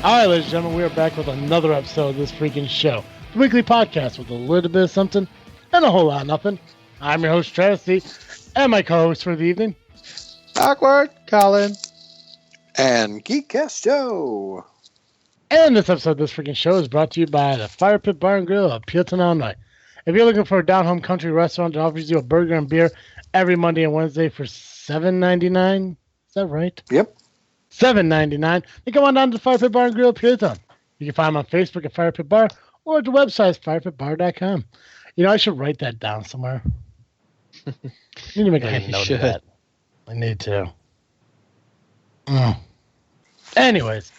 All right, ladies and gentlemen, we are back with another episode of this freaking show. The weekly podcast with a little bit of something and a whole lot of nothing. I'm your host, Travis D, and my co-host for the evening. Awkward, Colin. And Geek Cast Joe. And this episode of this freaking show is brought to you by the Firepit Bar and Grill of Peotone, Illinois. If you're looking for a down-home country restaurant that offers you a burger and beer every Monday and Wednesday for $7.99, is that right? Yep. $7.99. Then come on down to the Firepit Bar and Grill Peotone. You can find them on Facebook at Firepit Bar or at the website firepitbar.com. You know, I should write that down somewhere. I need to make a note of that. I need to. Anyways,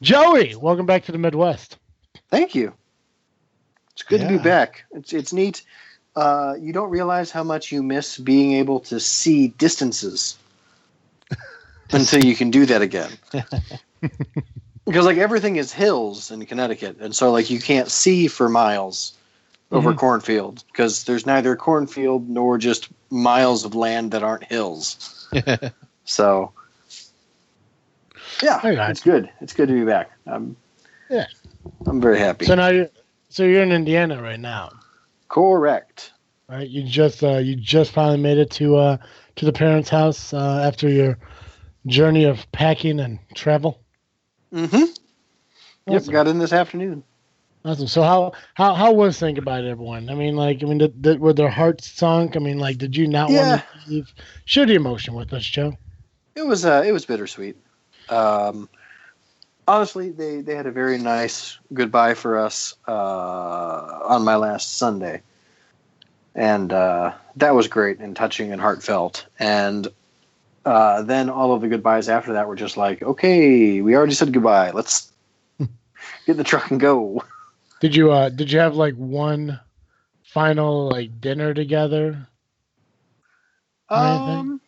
Joey, welcome back to the Midwest. Thank you. It's good to be back. It's neat. You don't realize how much you miss being able to see distances until you can do that again. Because like everything is hills in Connecticut, and so like you can't see for miles over cornfield because there's neither cornfield nor just miles of land that aren't hills. So yeah, it's good. It's good to be back. I'm very happy. So now you're in Indiana right now. Correct. Right, you just finally made it to the parents' house after your journey of packing and travel. Mm-hmm. Yep, Awesome. got in this afternoon. Awesome. So how was saying goodbye to everyone? I mean, were their hearts sunk? I mean, like, did you not want to leave? Share the emotion with us, Joe. It was bittersweet. Honestly, they had a very nice goodbye for us on my last Sunday. And that was great and touching and heartfelt. And then all of the goodbyes after that were just like, okay, we already said goodbye. Let's get in the truck and go. Did you have like one final like dinner together? A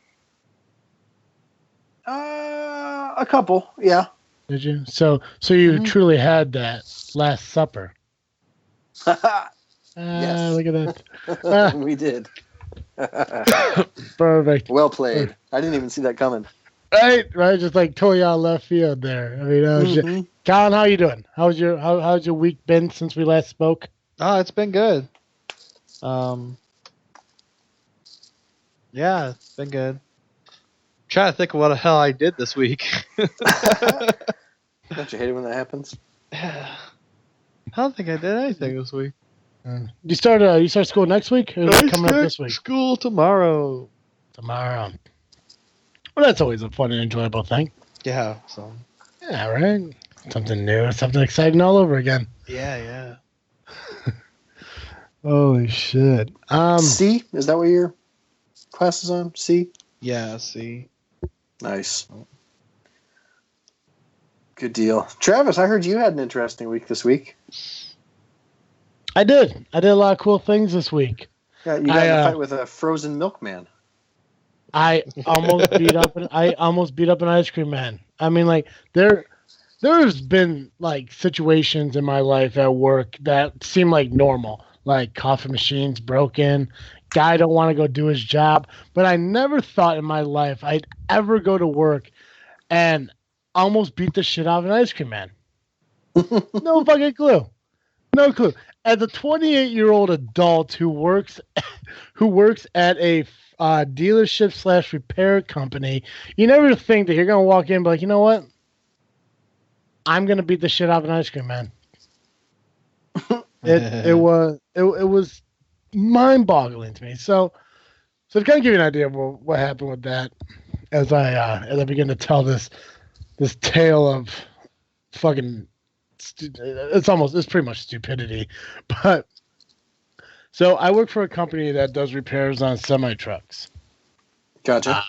couple, yeah. Did you? So you truly had that Last Supper. Yes. Look at that. We did. Perfect. Well played. I didn't even see that coming. Right. Just like totally out of left field there. I mean, Colin, how you doing? How's your week been since we last spoke? Oh, it's been good. Yeah, it's been good. Trying to think of what the hell I did this week. Don't you hate it when that happens? I don't think I did anything this week. You start school next week, or is it coming up this week? School tomorrow. Tomorrow. Well, that's always a fun and enjoyable thing. Yeah. So. Yeah. Right. Something new, something exciting all over again. Yeah. Holy shit. C? Is that what your class is on? C? Yeah. C. Nice. Good deal. Travis, I heard you had an interesting week this week. I did a lot of cool things this week. Yeah, you got in a fight with a frozen milkman. I almost beat up an ice cream man. I mean, like there's been like situations in my life at work that seem like normal, like coffee machines broken, guy don't want to go do his job, but I never thought in my life I'd ever go to work and almost beat the shit out of an ice cream man. No fucking clue. No clue. As a 28-year-old adult who works at a dealership / repair company, you never think that you're gonna walk in and be like, you know what? I'm gonna beat the shit out of an ice cream man. It was mind-boggling to me. So to kind of give you an idea of what happened with that, as I begin to tell this tale of fucking. It's pretty much stupidity, but so I work for a company that does repairs on semi trucks. Gotcha.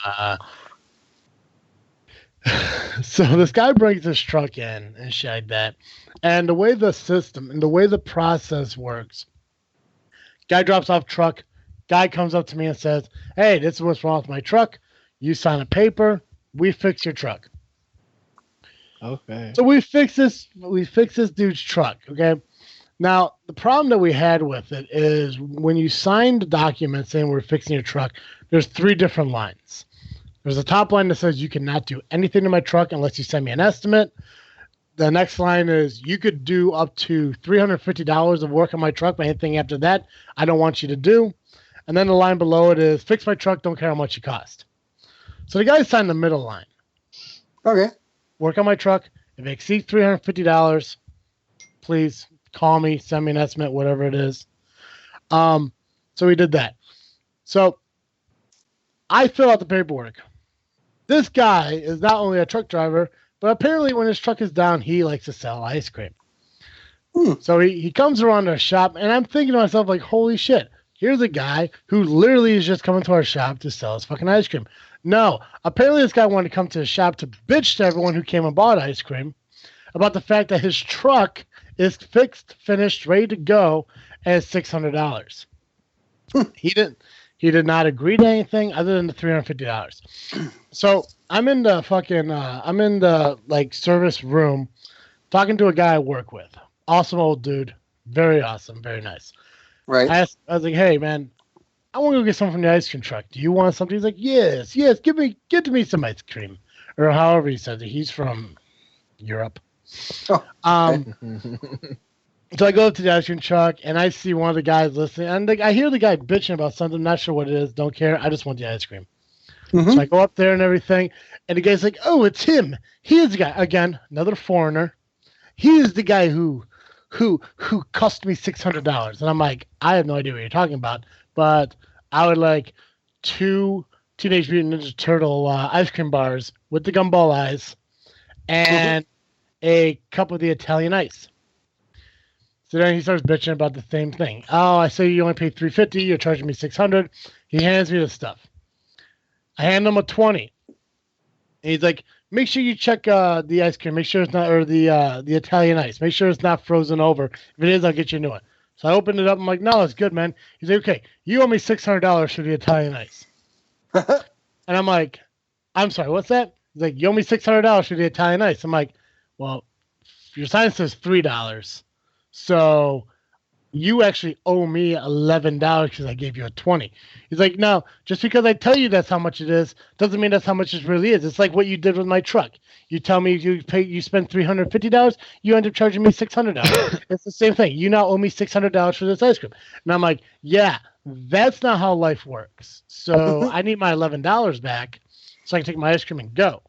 So this guy brings his truck in and shit like that, and the way the system and the way the process works, guy drops off truck, guy comes up to me and says, "Hey, this is what's wrong with my truck. You sign a paper, we fix your truck." Okay. So we fix this dude's truck, okay? Now, the problem that we had with it is when you sign the document saying we're fixing your truck, there's 3 different lines. There's a top line that says you cannot do anything to my truck unless you send me an estimate. The next line is, you could do up to $350 of work on my truck, but anything after that, I don't want you to do. And then the line below it is, fix my truck, don't care how much it cost. So the guy signed the middle line. Okay. Work on my truck. If it exceeds $350, please call me, send me an estimate, whatever it is. So we did that. So I fill out the paperwork. This guy is not only a truck driver, but apparently when his truck is down, he likes to sell ice cream. So he comes around our shop, and I'm thinking to myself, like, holy shit, here's a guy who literally is just coming to our shop to sell his fucking ice cream. No, apparently this guy wanted to come to the shop to bitch to everyone who came and bought ice cream about the fact that his truck is fixed, finished, ready to go, at $600. He did not agree to anything other than the $350. So I'm in the like service room talking to a guy I work with. Awesome old dude. Very awesome. Very nice. Right. I was like, hey man, I want to go get something from the ice cream truck. Do you want something? He's like, yes, get me some ice cream. Or however he says it. He's from Europe. Oh, okay. So I go up to the ice cream truck and I see one of the guys listening, and I hear the guy bitching about something. Not sure what it is. Don't care. I just want the ice cream. Mm-hmm. So I go up there and everything, and the guy's like, "Oh, it's him. He is the guy again. Another foreigner. He is the guy who cost me $600." And I'm like, I have no idea what you're talking about, but I would like 2 Teenage Mutant Ninja Turtle ice cream bars with the gumball eyes, and a cup of the Italian ice. So then he starts bitching about the same thing. Oh, I say you only paid $350. You're charging me $600. He hands me the stuff. I hand him a 20. And he's like, make sure you check the ice cream. Make sure it's not, or the Italian ice. Make sure it's not frozen over. If it is, I'll get you a new one. So I opened it up. I'm like, no, it's good, man. He's like, okay, you owe me $600 for the Italian ice. And I'm like, I'm sorry, what's that? He's like, you owe me $600 for the Italian ice. I'm like, well, your sign says $3. So you actually owe me $11 because I gave you a 20. He's like, no, just because I tell you that's how much it is doesn't mean that's how much it really is. It's like what you did with my truck. You tell me you spent $350, you end up charging me $600. It's the same thing. You now owe me $600 for this ice cream. And I'm like, yeah, that's not how life works. So I need my $11 back so I can take my ice cream and go.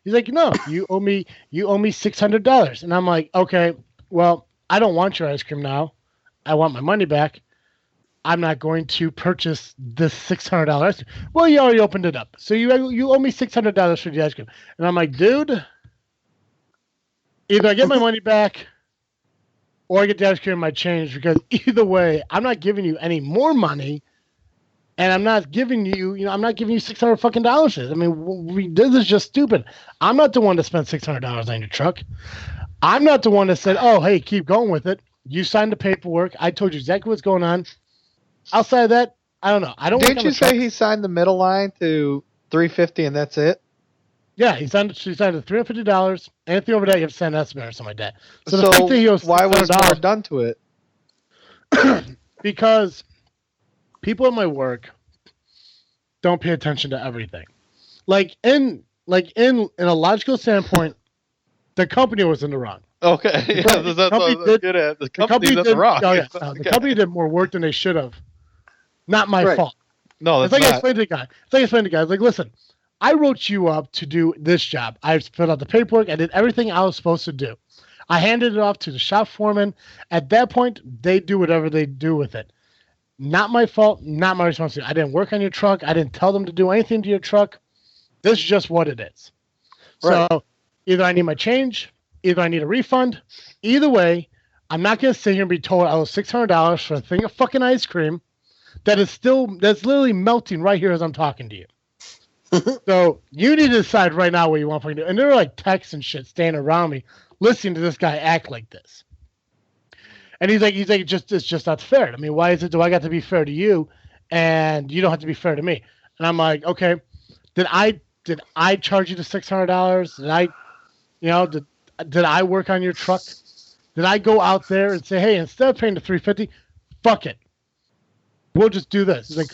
He's like, no, you owe me $600. And I'm like, okay, well, I don't want your ice cream now. I want my money back. I'm not going to purchase this $600 ice cream. Well, you already opened it up. So you owe me $600 for the ice cream. And I'm like, dude, either I get my money back or I get the ice cream and my change, because either way, I'm not giving you any more money, and I'm not giving you, I'm not giving you $600 fucking dollars. I mean, this is just stupid. I'm not the one to spend $600 on your truck. I'm not the one that said, oh, hey, keep going with it. You signed the paperwork. I told you exactly what's going on. Outside of that, I don't know. Didn't you say he signed the middle line to $350 and that's it? Yeah, he signed the $350. Anything over that, you have to send an estimate or something like that. So the So fact that he owes why was more $600 done to it? because people at my work don't pay attention to everything. Like in a logical standpoint, the company was in the wrong. Okay, yeah, that's what I was good at. The company's in the wrong. Oh, yeah, the company did more work than they should have. Not my fault. No, that's it's like not. I explained to the guy. It's like I explained to the guy. I was like, listen, I wrote you up to do this job. I filled out the paperwork. I did everything I was supposed to do. I handed it off to the shop foreman. At that point, they do whatever they do with it. Not my fault. Not my responsibility. I didn't work on your truck. I didn't tell them to do anything to your truck. This is just what it is. Right. So either I need my change, either I need a refund. Either way, I'm not going to sit here and be told I owe $600 for a thing of fucking ice cream that's literally melting right here as I'm talking to you. So you need to decide right now what you want to do. And there are like texts and shit standing around me listening to this guy act like this. And he's like, it's just not fair. I mean, why is it, do I got to be fair to you and you don't have to be fair to me? And I'm like, okay, did I charge you the $600? Did I work on your truck? Did I go out there and say, hey, instead of paying the $350, fuck it, we'll just do this? He's like,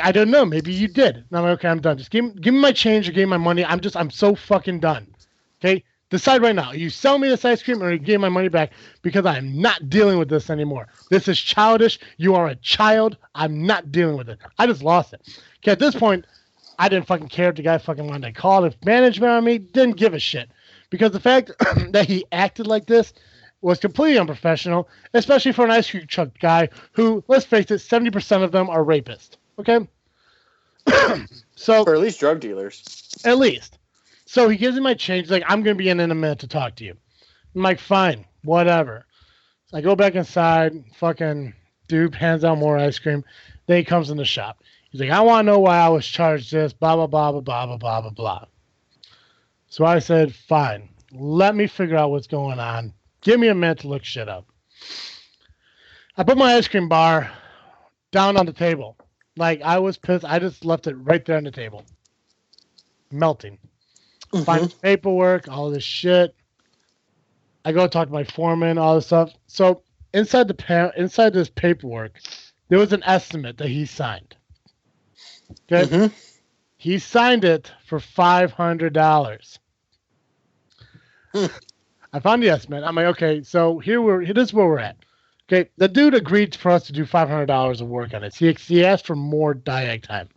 I don't know, maybe you did. And I'm like, okay, I'm done. Just give me my change or give me my money. I'm so fucking done. Okay, Decide right now. You sell me this ice cream or you give my money back because I am not dealing with this anymore. This is childish. You are a child. I'm not dealing with it. I just lost it. Okay, at this point, I didn't fucking care if the guy fucking wanted to call the management on me. Didn't give a shit. Because the fact that he acted like this was completely unprofessional, especially for an ice cream truck guy who, let's face it, 70% of them are rapists. Okay? So, or at least drug dealers. At least. So he gives me my change. He's like, I'm going to be in a minute to talk to you. I'm like, fine, whatever. So I go back inside. Fucking dude hands out more ice cream. Then he comes in the shop. He's like, I want to know why I was charged this, blah, blah, blah, blah, blah, blah, blah, blah, blah. So I said, fine. Let me figure out what's going on. Give me a minute to look shit up. I put my ice cream bar down on the table. Like, I was pissed. I just left it right there on the table. Melting. Find paperwork, all this shit. I go talk to my foreman, all this stuff. So inside this paperwork, there was an estimate that he signed. Okay, he signed it for $500. I found the estimate. I'm like, okay, so this is where we're at. Okay, the dude agreed for us to do $500 of work on it. He asked for more diag time.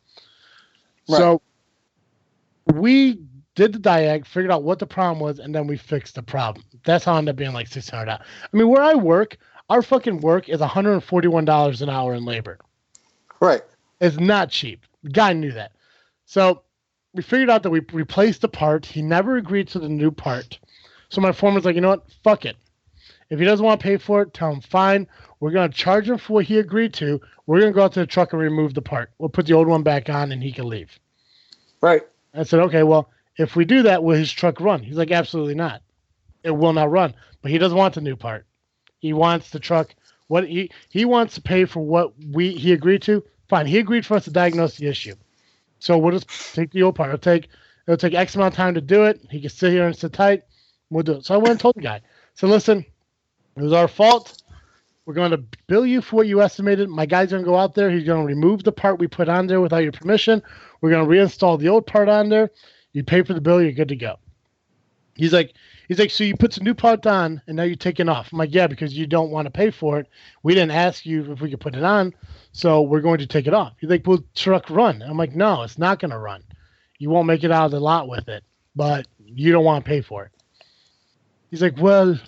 Right. So we did the diag, figured out what the problem was, and then we fixed the problem. That's how it ended up being like $600. I mean, where I work, our fucking work is $141 an hour in labor. Right. It's not cheap. The guy knew that. So we figured out that we replaced the part. He never agreed to the new part. So my foreman's like, you know what? Fuck it. If he doesn't want to pay for it, tell him, fine. We're going to charge him for what he agreed to. We're going to go out to the truck and remove the part. We'll put the old one back on and he can leave. Right. I said, okay, well, if we do that, will his truck run? He's like, absolutely not. It will not run. But he doesn't want the new part. He wants the truck. What he wants to pay for what he agreed to. Fine. He agreed for us to diagnose the issue. So we'll just take the old part. It'll take X amount of time to do it. He can sit here and sit tight. We'll do it. So I went and told the guy. So listen, it was our fault. We're going to bill you for what you estimated. My guy's going to go out there. He's going to remove the part we put on there without your permission. We're going to reinstall the old part on there. You pay for the bill. You're good to go. He's like, so you put some new part on and now you're taking off. I'm like, yeah, because you don't want to pay for it. We didn't ask you if we could put it on, so we're going to take it off. He's like, will truck run? I'm like, no, it's not going to run. You won't make it out of the lot with it, but you don't want to pay for it. He's like, well,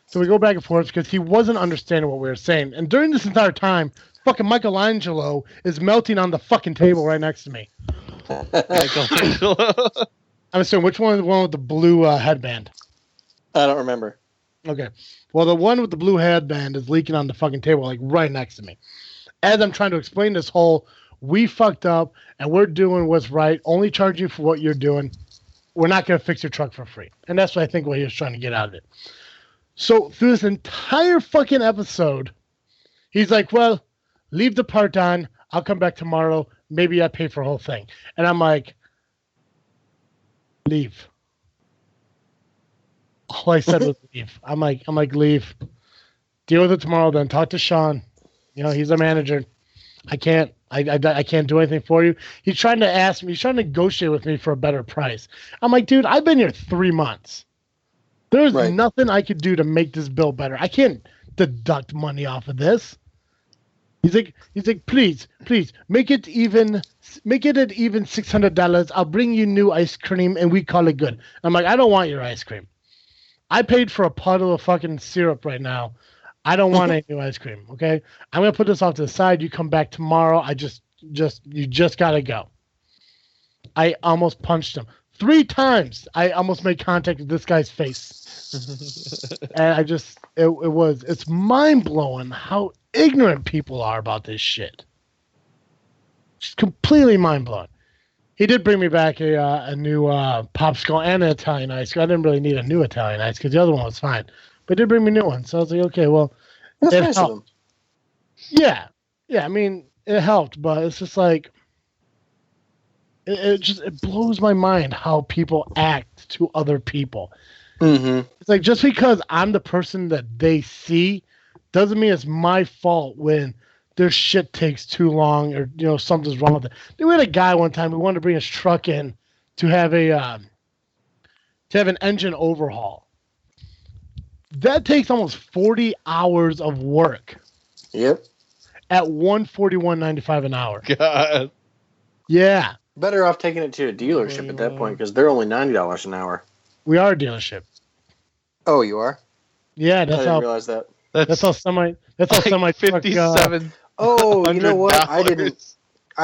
so we go back and forth because he wasn't understanding what we were saying. And during this entire time, fucking Michelangelo is melting on the fucking table right next to me. Michelangelo. I'm assuming, which one is the one with the blue headband? I don't remember. Okay. Well, the one with the blue headband is leaking on the fucking table, like right next to me. As I'm trying to explain this whole, we fucked up and we're doing what's right, only charge you for what you're doing. We're not going to fix your truck for free. And that's what I think what he was trying to get out of it. So through this entire fucking episode, he's like, well, leave the part on. I'll come back tomorrow. Maybe I pay for the whole thing. And I'm like, leave. All I said was leave. I'm like, leave. Deal with it tomorrow then. Talk to Sean. You know, he's a manager. I can't do anything for you. He's trying to negotiate with me for a better price. I'm like, dude, I've been here 3 months. There's nothing I could do to make this bill better. I can't deduct money off of this. He's like, please, make it at even $600. I'll bring you new ice cream and we call it good. I'm like, I don't want your ice cream. I paid for a puddle of fucking syrup right now. I don't want any new ice cream. Okay, I'm gonna put this off to the side. You come back tomorrow. You just gotta go. I almost punched him 3 times. I almost made contact with this guy's face, and it's mind blowing how ignorant people are about this shit. Just completely mind blowing. He did bring me back a new popsicle and an Italian ice cream. I didn't really need a new Italian ice because the other one was fine. But he did bring me a new one. So I was like, okay, well, that's it nice helped. of him. Yeah. I mean, it helped, but it's just like, it blows my mind how people act to other people. Mm-hmm. It's like, just because I'm the person that they see doesn't mean it's my fault when their shit takes too long or, you know, something's wrong with it. We had a guy one time who wanted to bring his truck in to have a to have an engine overhaul. That takes almost 40 hours of work. Yep. At $141.95 an hour. God. Yeah. Better off taking it to a dealership at that point because they're only $90 an hour. We are a dealership. Oh, you are? Yeah, I didn't realize that. That's how semi. That's how semi. $57. Oh, you know what? I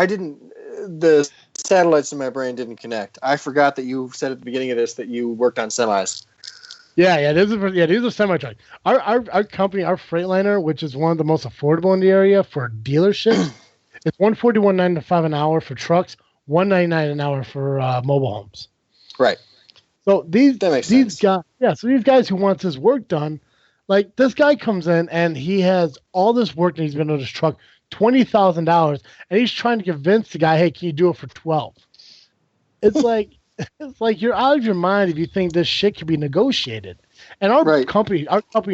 didn't. The satellites in my brain didn't connect. I forgot that you said at the beginning of this that you worked on semis. Yeah. These are semi truck. Our company, our Freightliner, which is one of the most affordable in the area for dealerships, it's $141.95 an hour for trucks, $199 an hour for mobile homes. Right. So these guys, so these guys who wants his work done, like this guy comes in and he has all this work and he's been on his truck, $20,000, and he's trying to convince the guy, hey, can you do it for $12,000? It's like you're out of your mind if you think this shit can be negotiated. And our company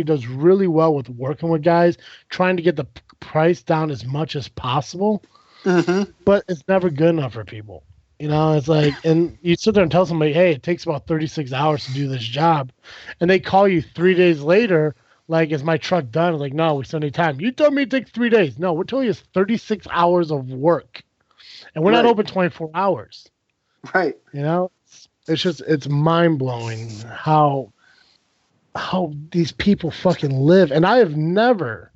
does really well with working with guys, trying to get the price down as much as possible. Mm-hmm. But it's never good enough for people. You know, it's like, and you sit there and tell somebody, hey, it takes about 36 hours to do this job. And they call you 3 days later, like, is my truck done? Like, no, we still need time. You told me it takes 3 days. No, we're telling you it's 36 hours of work. And we're not open 24 hours. Right. You know, it's mind blowing how these people fucking live. And I have never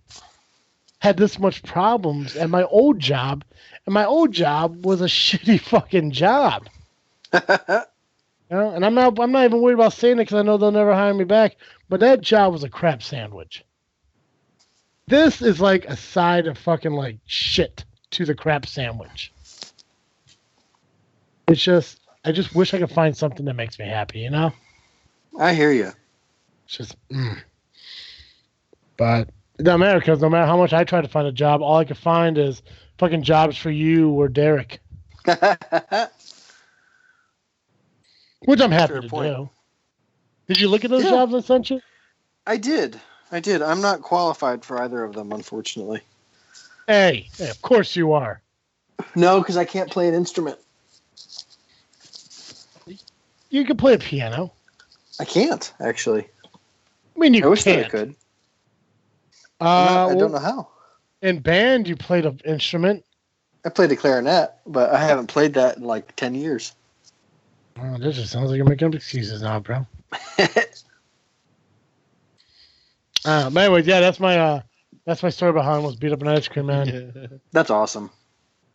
had this much problems at my old job. And my old job was a shitty fucking job. You know? And I'm not even worried about saying it because I know they'll never hire me back. But that job was a crap sandwich. This is like a side of fucking like shit to the crap sandwich. It's just, I just wish I could find something that makes me happy, you know? I hear you. It's just, But it doesn't matter because no matter how much I try to find a job, all I can find is fucking jobs for you or Derek. Which I'm happy to do. Did you look at those jobs I sent you? I did. I'm not qualified for either of them, unfortunately. Hey, of course you are. No, because I can't play an instrument. You can play a piano. I can't, actually. I mean, you I wish can't. that I could. I don't know how. In band, you played an instrument. I played a clarinet, but I haven't played that in like 10 years. Oh, this just sounds like you're making up excuses now, bro. But anyways, yeah, that's my story behind almost beat up an ice cream man. That's awesome.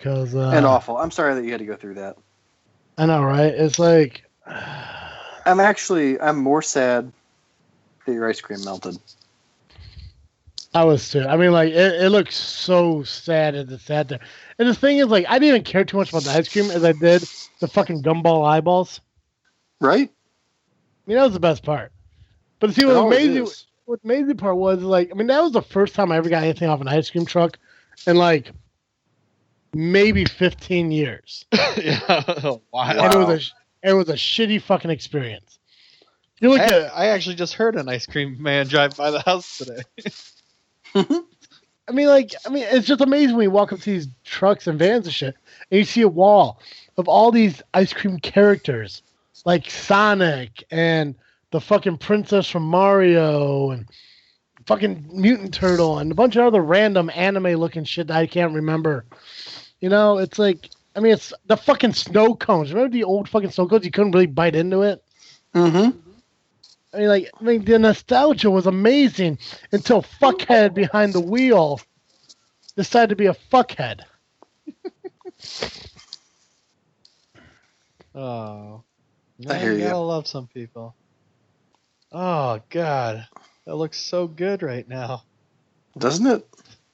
And awful. I'm sorry that you had to go through that. I know, right? It's like I'm more sad that your ice cream melted. I was too. I mean, like it looks so sad as it sat there. And the thing is, like, I didn't even care too much about the ice cream as I did the fucking gumball eyeballs. Right? I mean, that was the best part. But see, what amazing part was, like, I mean, that was the first time I ever got anything off an ice cream truck in, like, maybe 15 years. Yeah. Wow. And it was a shitty fucking experience. You look I actually just heard an ice cream man drive by the house today. I mean, it's just amazing when you walk up to these trucks and vans and shit, and you see a wall of all these ice cream characters, like Sonic and the fucking princess from Mario and fucking Mutant Turtle and a bunch of other random anime-looking shit that I can't remember. You know, it's like, I mean, it's the fucking snow cones. Remember the old fucking snow cones? You couldn't really bite into it. Mm-hmm. I mean, the nostalgia was amazing until fuckhead behind the wheel decided to be a fuckhead. Oh, I hear you. Gotta love some people. Oh God, that looks so good right now. Doesn't it?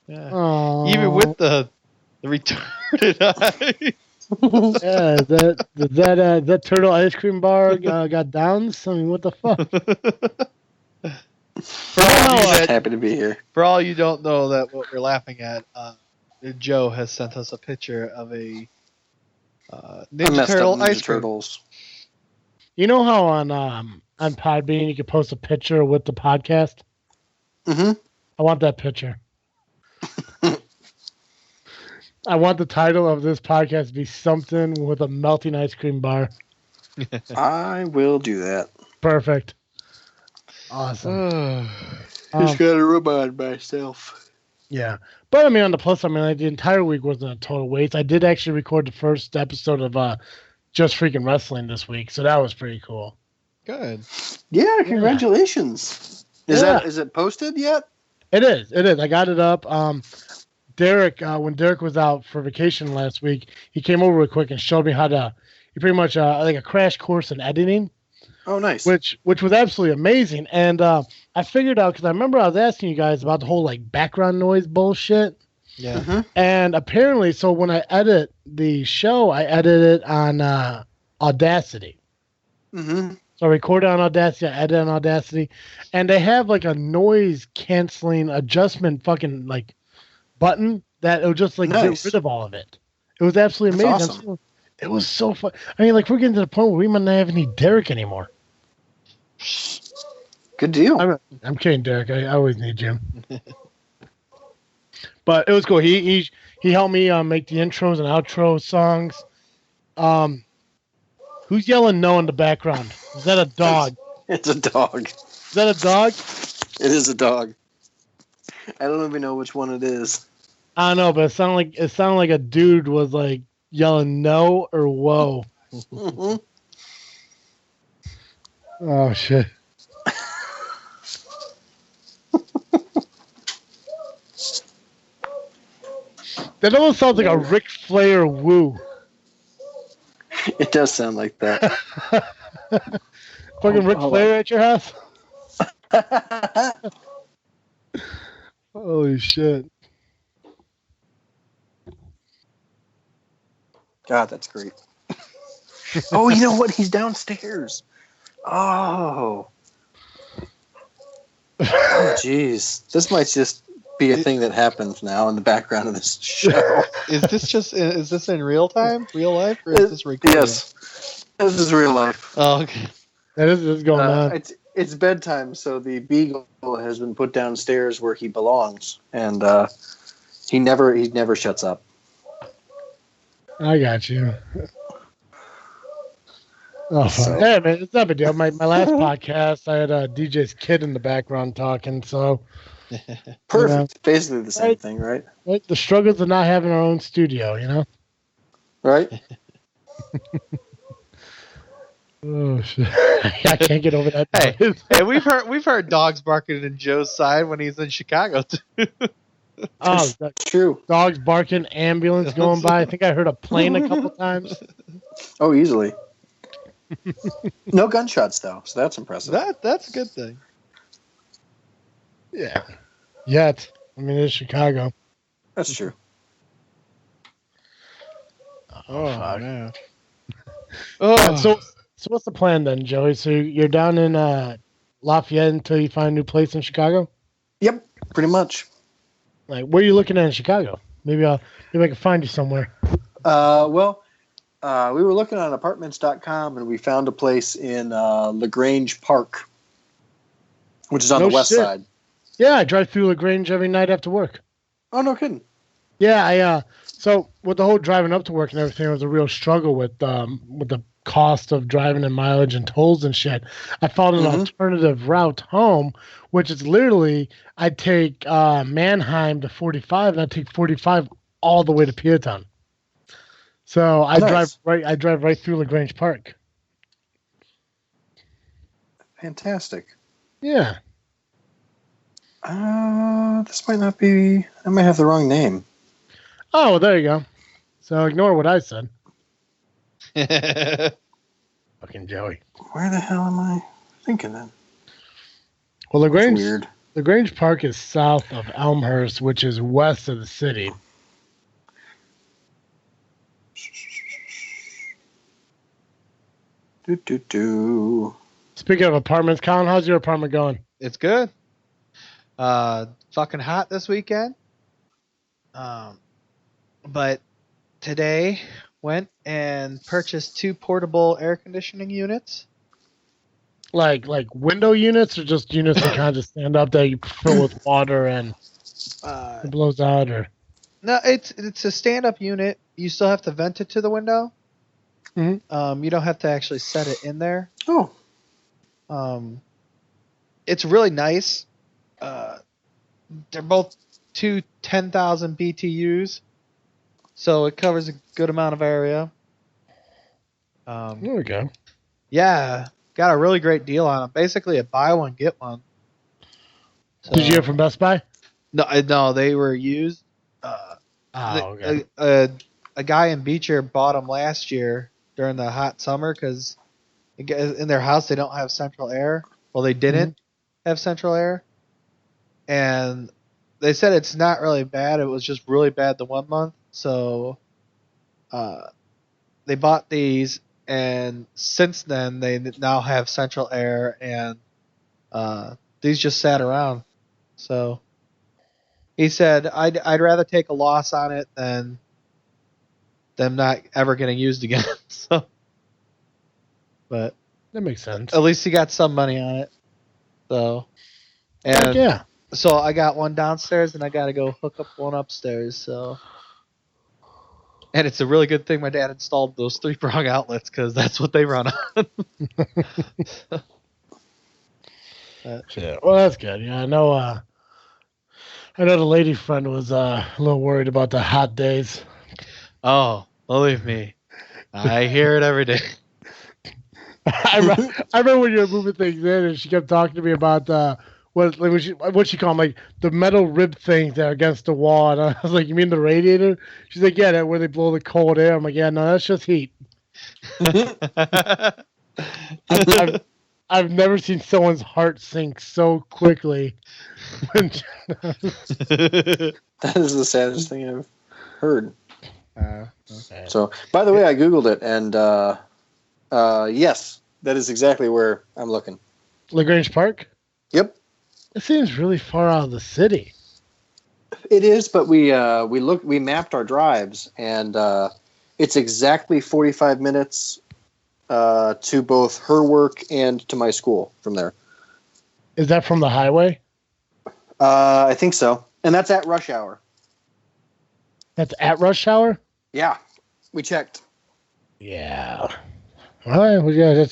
Yeah. Aww. Even with the retarded eye. Yeah, that turtle ice cream bar got downs. I mean, what the fuck? Happy to be here. For all you don't know that what we're laughing at, Joe has sent us a picture of a Ninja Turtle ice cream. Turtles. You know how on Podbean you can post a picture with the podcast? Mm-hmm. I want that picture. I want the title of this podcast to be something with a melting ice cream bar. I will do that. Perfect. Awesome. Just got a room on myself. Yeah. But I mean, on the plus, I mean, like, the entire week wasn't a total waste. I did actually record the first episode of Just Freakin' Wrestling this week, so that was pretty cool. Good. Yeah, congratulations. Is it posted yet? It is. I got it up. Derek, when Derek was out for vacation last week, he came over real quick and showed me how to. He pretty much like a crash course in editing. Oh, nice. Which was absolutely amazing. And I figured out because I remember I was asking you guys about the whole like background noise bullshit. Yeah. Mm-hmm. And apparently, so when I edit the show, I edit it on Audacity. Mm-hmm. So I record it on Audacity, I edit on Audacity, and they have like a noise canceling adjustment fucking like button that it'll just like get rid of all of it. It was absolutely amazing. Awesome. It was so fun. I mean, like we're getting to the point where we might not even need Derek anymore. Good deal. I'm kidding, Derek. I always need you. But it was cool. He helped me make the intros and outro songs. Who's yelling no in the background? Is that a dog? It's a dog. Is that a dog? It is a dog. I don't even know which one it is. I don't know, but it sounded like a dude was like yelling no or whoa. Mm-hmm. Oh shit. That almost sounds like a Ric Flair woo. It does sound like that. Fucking Ric Flair at your house? Holy shit. God, that's great. Oh, you know what? He's downstairs. Oh. Oh, jeez. This might just be a thing that happens now in the background of this show. Is this in real time? Real life? Or is this recorded? Yes. This is real life. Oh, okay. That is going on. It's bedtime, so the beagle has been put downstairs where he belongs, and he never shuts up. I got you. Oh, so. Yeah, man, it's not a big deal. My last podcast, I had DJ's kid in the background talking, so. Perfect. You know, basically the same thing, right? Right? The struggles of not having our own studio, you know? Right? Oh shit! I can't get over that. Hey, we've heard dogs barking in Joe's side when he's in Chicago too. Oh, that's true. Dogs barking, ambulance going by. I think I heard a plane a couple times. Oh, easily. No gunshots though, so that's impressive. That's a good thing. Yeah. Yet, I mean, it's Chicago. That's true. Oh man. Oh. So what's the plan then, Joey? So you're down in Lafayette until you find a new place in Chicago? Yep, pretty much. Like, where are you looking at in Chicago? Maybe I can find you somewhere. Well, we were looking on apartments.com and we found a place in LaGrange Park, which is on the west side. Yeah, I drive through LaGrange every night after work. Oh, no kidding. Yeah, so with the whole driving up to work and everything, it was a real struggle with the cost of driving and mileage and tolls and shit. I found an alternative route home, which is literally I take Mannheim to 45 and I take 45 all the way to Peotone. So I drive right through LaGrange Park. Fantastic. Yeah. This might not be. I might have the wrong name. Oh, well, there you go. So ignore what I said. Fucking Joey. Where the hell am I thinking then? Well, LaGrange Park is south of Elmhurst, which is west of the city. Speaking of apartments, Colin, how's your apartment going? It's good. Fucking hot this weekend. But today went and purchased 2 portable air conditioning units. Like window units, or just units that kind of just stand up that you fill with water and it blows out, or? No, it's a stand-up unit. You still have to vent it to the window. Mm-hmm. You don't have to actually set it in there. Oh. It's really nice. They're both two 10,000 BTUs, so it covers a good amount of area. There we go. Yeah, got a really great deal on them. Basically, a buy one get one. So, Did you get from Best Buy? No, they were used. Okay. A guy in Beecher bought them last year during the hot summer because in their house they don't have central air. Well, they didn't have central air, and they said it's not really bad. It was just really bad the 1 month. So they bought these, and since then they now have central air, and these just sat around. So he said, I'd rather take a loss on it than them not ever getting used again. So, but That makes sense. at least he got some money on it. So, and yeah. so I got one downstairs, and I got to go hook up one upstairs. So, and it's a really good thing my dad installed those 3-prong outlets because that's what they run on. Yeah. Well, that's good. Yeah, I know the lady friend was a little worried about the hot days. Oh, believe me, I hear it every day. I remember when you were moving things in, and she kept talking to me about what she called them, like the metal rib things that are against the wall. And I was like, "You mean the radiator?" She's like, "Yeah, that where they blow the cold air." I'm like, "Yeah, no, that's just heat." I've never seen someone's heart sink so quickly. That is the saddest thing I've heard. Okay. So, by the way, I Googled it, and yes, that is exactly where I'm looking. LaGrange Park? Yep. It seems really far out of the city. It is, but we mapped our drives, and it's exactly 45 minutes to both her work and to my school from there. Is that from the highway? I think so, and that's at rush hour. That's at rush hour? Yeah, we checked. Yeah. All right. Well, yeah,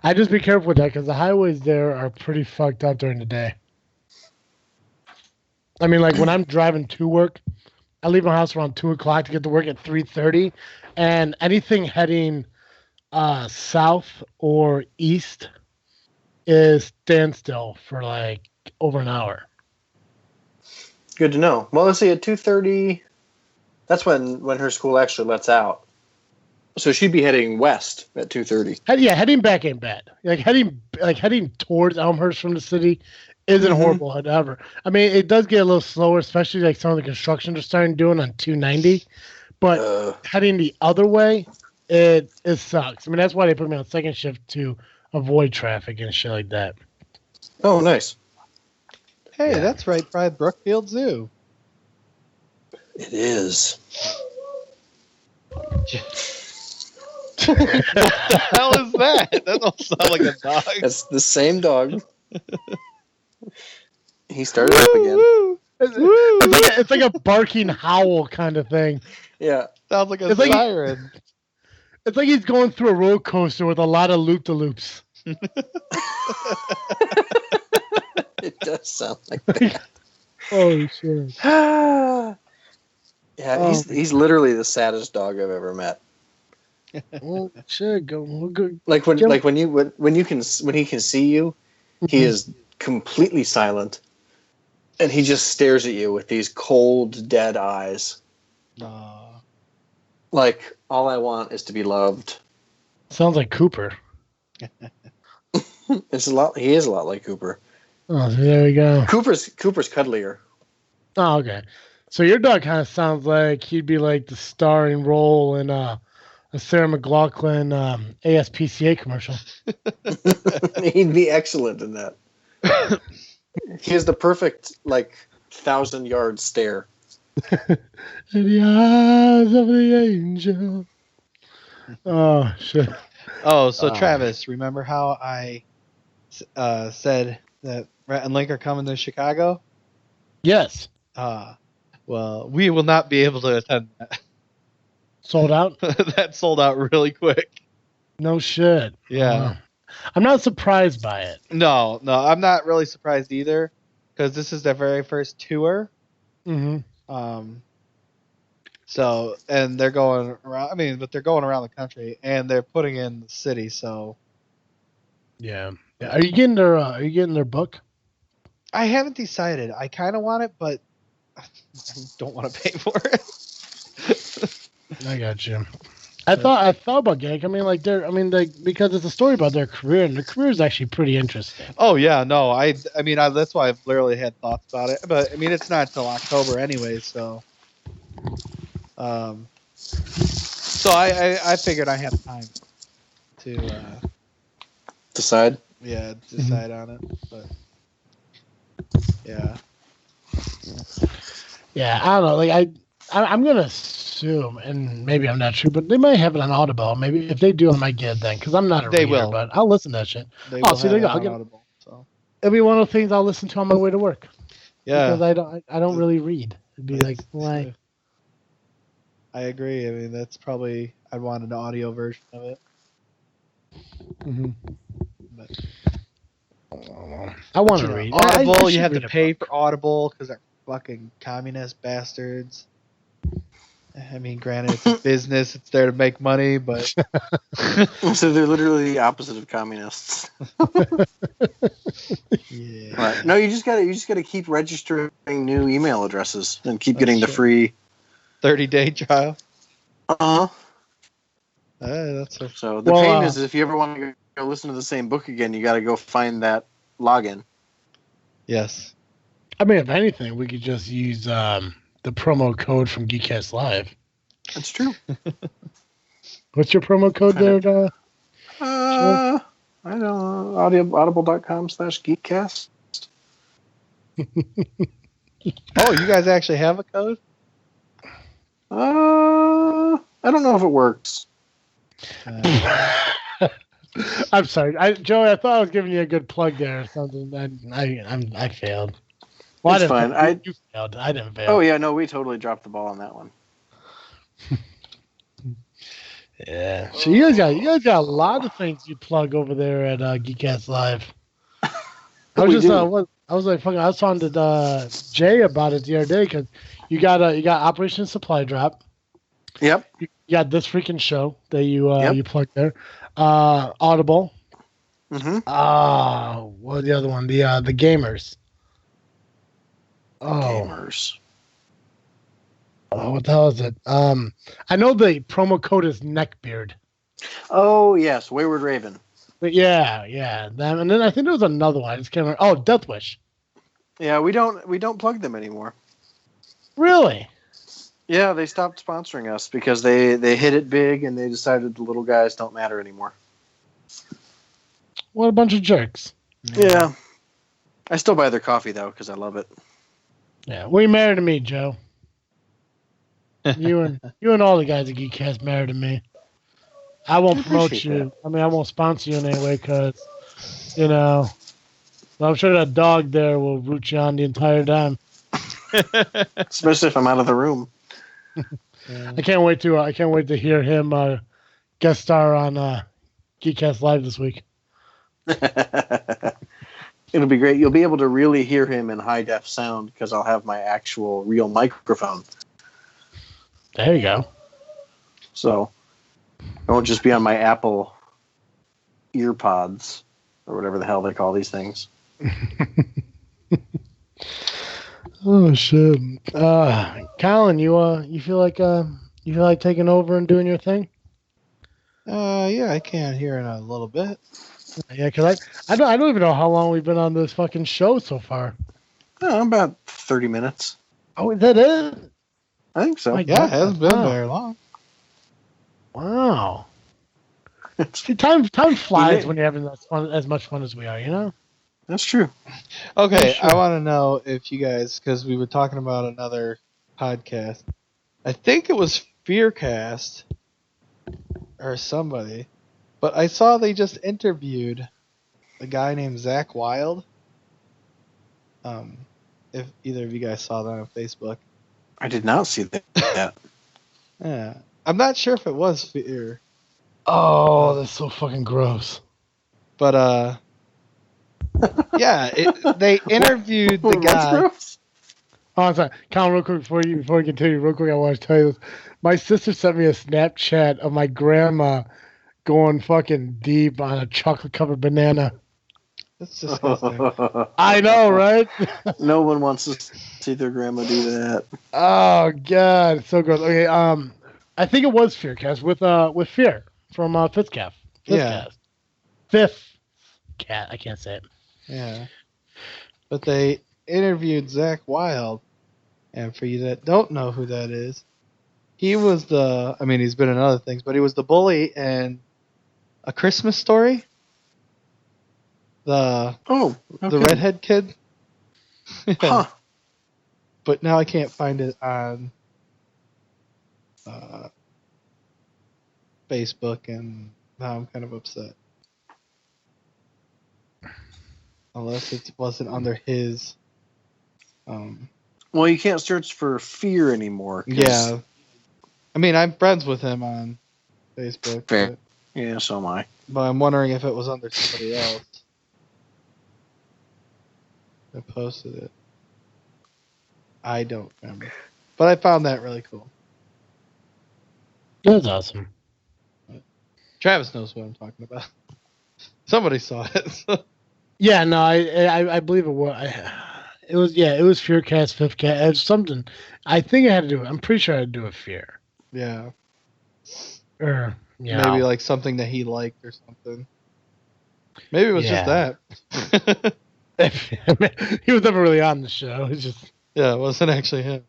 I just be careful with that because the highways there are pretty fucked up during the day. I mean, like when I'm driving to work, I leave my house around 2:00 to get to work at 3:30, and anything heading south or east is standstill for like over an hour. Good to know. Well, let's see, at 2:30, that's when her school actually lets out. So she'd be heading west at 2:30. Yeah, heading back ain't bad. Heading towards Elmhurst from the city isn't horrible ever. I mean, it does get a little slower, especially like some of the construction they're starting doing on 290. But heading the other way, it sucks. I mean, that's why they put me on second shift to avoid traffic and shit like that. Oh, nice. Hey, that's right by Brookfield Zoo. It is. What the hell is that? That don't sound like a dog. That's the same dog. He started up again. It's like a barking howl kind of thing. Yeah. Sounds like a siren. It's like he's going through a roller coaster with a lot of loop-de-loops. It does sound like that. Oh, shit. Yeah, he's literally the saddest dog I've ever met. Well, shit, go. Like when he can see you, he is completely silent, and he just stares at you with these cold, dead eyes. Like, all I want is to be loved. Sounds like Cooper. He is a lot like Cooper. Oh, so there we go. Cooper's cuddlier. Oh, okay. So your dog kind of sounds like he'd be like the starring role in a Sarah McLachlan ASPCA commercial. He'd be excellent in that. He has the perfect 1,000-yard stare. In the eyes of the angel. Oh shit. Oh, so Travis, remember how I said that Rhett and Link are coming to Chicago? Yes. Well, we will not be able to attend that. Sold out? That sold out really quick. No shit. Yeah. I'm not surprised by it. No, I'm not really surprised either, because this is their very first tour. Mm-hmm. So, and they're going around. I mean, but they're going around the country, and they're putting in the city. So, yeah. Are you getting their book? I haven't decided. I kind of want it, but I don't want to pay for it. I got you. I thought about getting. Because it's a story about their career, and their career is actually pretty interesting. Oh yeah, no, I mean, that's why I've literally had thoughts about it. But I mean, it's not till October anyway, so. So I figured I have time to decide. Yeah, decide on it. But yeah. Yeah, I don't know. Like I'm gonna assume, and maybe I'm not true, but they might have it on Audible. Maybe if they do, I might get it then, because I'm not a reader, will. but I'll listen to that shit. They will there you go. I'll get Audible. So it'll be one of the things I'll listen to on my way to work. Yeah, because I don't really read. It'd be like, why? I agree. I mean, that's probably I'd want an audio version of it. Mm-hmm. But I want to read. Audible, you have to pay for Audible because they're fucking communist bastards. I mean, granted, it's a business; it's there to make money, but so they're literally the opposite of communists. Yeah. Right. No, you just gotta keep registering new email addresses and keep getting the free 30-day trial. So the pain is if you ever want to go listen to the same book again, you got to go find that login. Yes. I mean, if anything, we could just use the promo code from Geek Cast Live. That's true. What's your promo code there? I don't know. Audible.com/geekcast. Oh, you guys actually have a code? I don't know if it works. I'm sorry, Joey. I thought I was giving you a good plug there or something. I failed. Well, it's fine. You failed. I didn't fail. Oh yeah, no, we totally dropped the ball on that one. Yeah. So you guys got a lot of things you plug over there at Geekcast Live. I was talking to Jay about it the other day because you got Operation Supply Drop. Yep. You got this freaking show that you plugged there. Audible. Mm-hmm. What was the other one? The Gamers. Gamers. Oh, what the hell is it? I know the promo code is Neckbeard. Oh yes, Wayward Raven. But yeah, them, and then I think there was another one. I just can't remember. Oh, Death Wish. Yeah, we don't plug them anymore. Really? Yeah, they stopped sponsoring us because they hit it big and they decided the little guys don't matter anymore. What a bunch of jerks. Yeah. I still buy their coffee though because I love it. Yeah, we married to me, Joe. You and all the guys at Geek Cast married to me. I won't promote you. That. I mean, I won't sponsor you in any way because, I'm sure that dog there will root you on the entire time. Especially if I'm out of the room. I can't wait to hear him guest star on Geek Cast Live this week. It'll be great. You'll be able to really hear him in high def sound because I'll have my actual real microphone. There you go. So it won't just be on my Apple earpods or whatever the hell they call these things. Oh shit, Colin, you feel like taking over and doing your thing? Yeah, I can hear in a little bit. Yeah, because I don't even know how long we've been on this fucking show so far. Oh, about 30 minutes. Oh, is that it? I think so. Yeah, it hasn't been very long. Wow. See, time flies when you're having as much fun as we are, you know? That's true. Okay, sure. I want to know if you guys, because we were talking about another podcast. I think it was Fearcast or somebody, but I saw they just interviewed a guy named Zach Wild. If either of you guys saw that on Facebook. I did not see that. Yeah. I'm not sure if it was Fear. Oh, that's so fucking gross. But yeah, they interviewed the guy. Oh, I'm sorry. Colin, real quick before you continue, real quick, I want to tell you this. My sister sent me a Snapchat of my grandma going fucking deep on a chocolate-covered banana. That's disgusting. I know, right? No one wants to see their grandma do that. Oh god, so gross. Okay, I think it was Fearcast with Fear from Fitzcast. Yeah. Fifth Cat. I can't say it. Yeah. But they interviewed Zach Wilde, and for you that don't know who that is, he was he's been in other things, but he was the bully in A Christmas Story. The redhead kid. Yeah. Huh. But now I can't find it on Facebook, and now I'm kind of upset. Unless it wasn't under his. Well, you can't search for Fear anymore. Yeah. I mean, I'm friends with him on Facebook. Fair. Yeah, so am I. But I'm wondering if it was under somebody else. I posted it. I don't remember. But I found that really cool. That's awesome. Travis knows what I'm talking about. Somebody saw it. So. Yeah, no, I believe it was. It was Fearcast, Fifth Cat. It was something. I think it had to do. I'm pretty sure it had to do with Fear. Yeah. Or maybe like something that he liked or something. Maybe it was just that. He was never really on the show. It's just it wasn't actually him.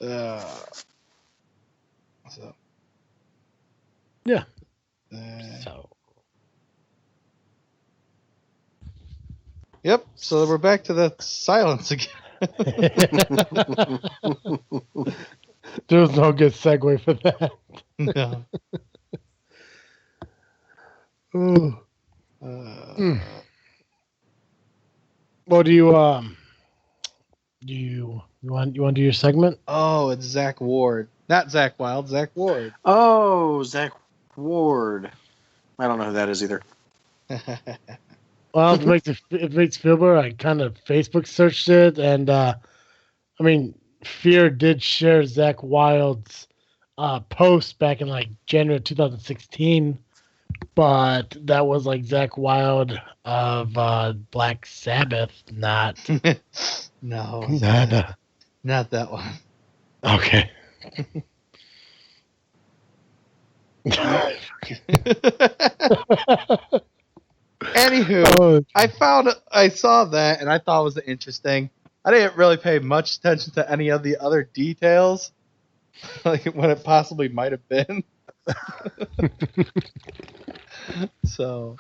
So. Yeah. So. Yep. So we're back to that silence again. There was no good segue for that. No. Ooh. Well, do you want to do your segment? Oh, it's Zach Ward, not Zach Wilde. Zach Ward. Oh, Zach Ward. I don't know who that is either. Well, it makes feel better. I kind of Facebook searched it, and Fear did share Zach Wilde's post back in like January 2016, but that was like Zach Wilde of Black Sabbath, not no, not that one. Okay. Anywho, I saw that and I thought it was interesting. I didn't really pay much attention to any of the other details, like what it possibly might have been. So,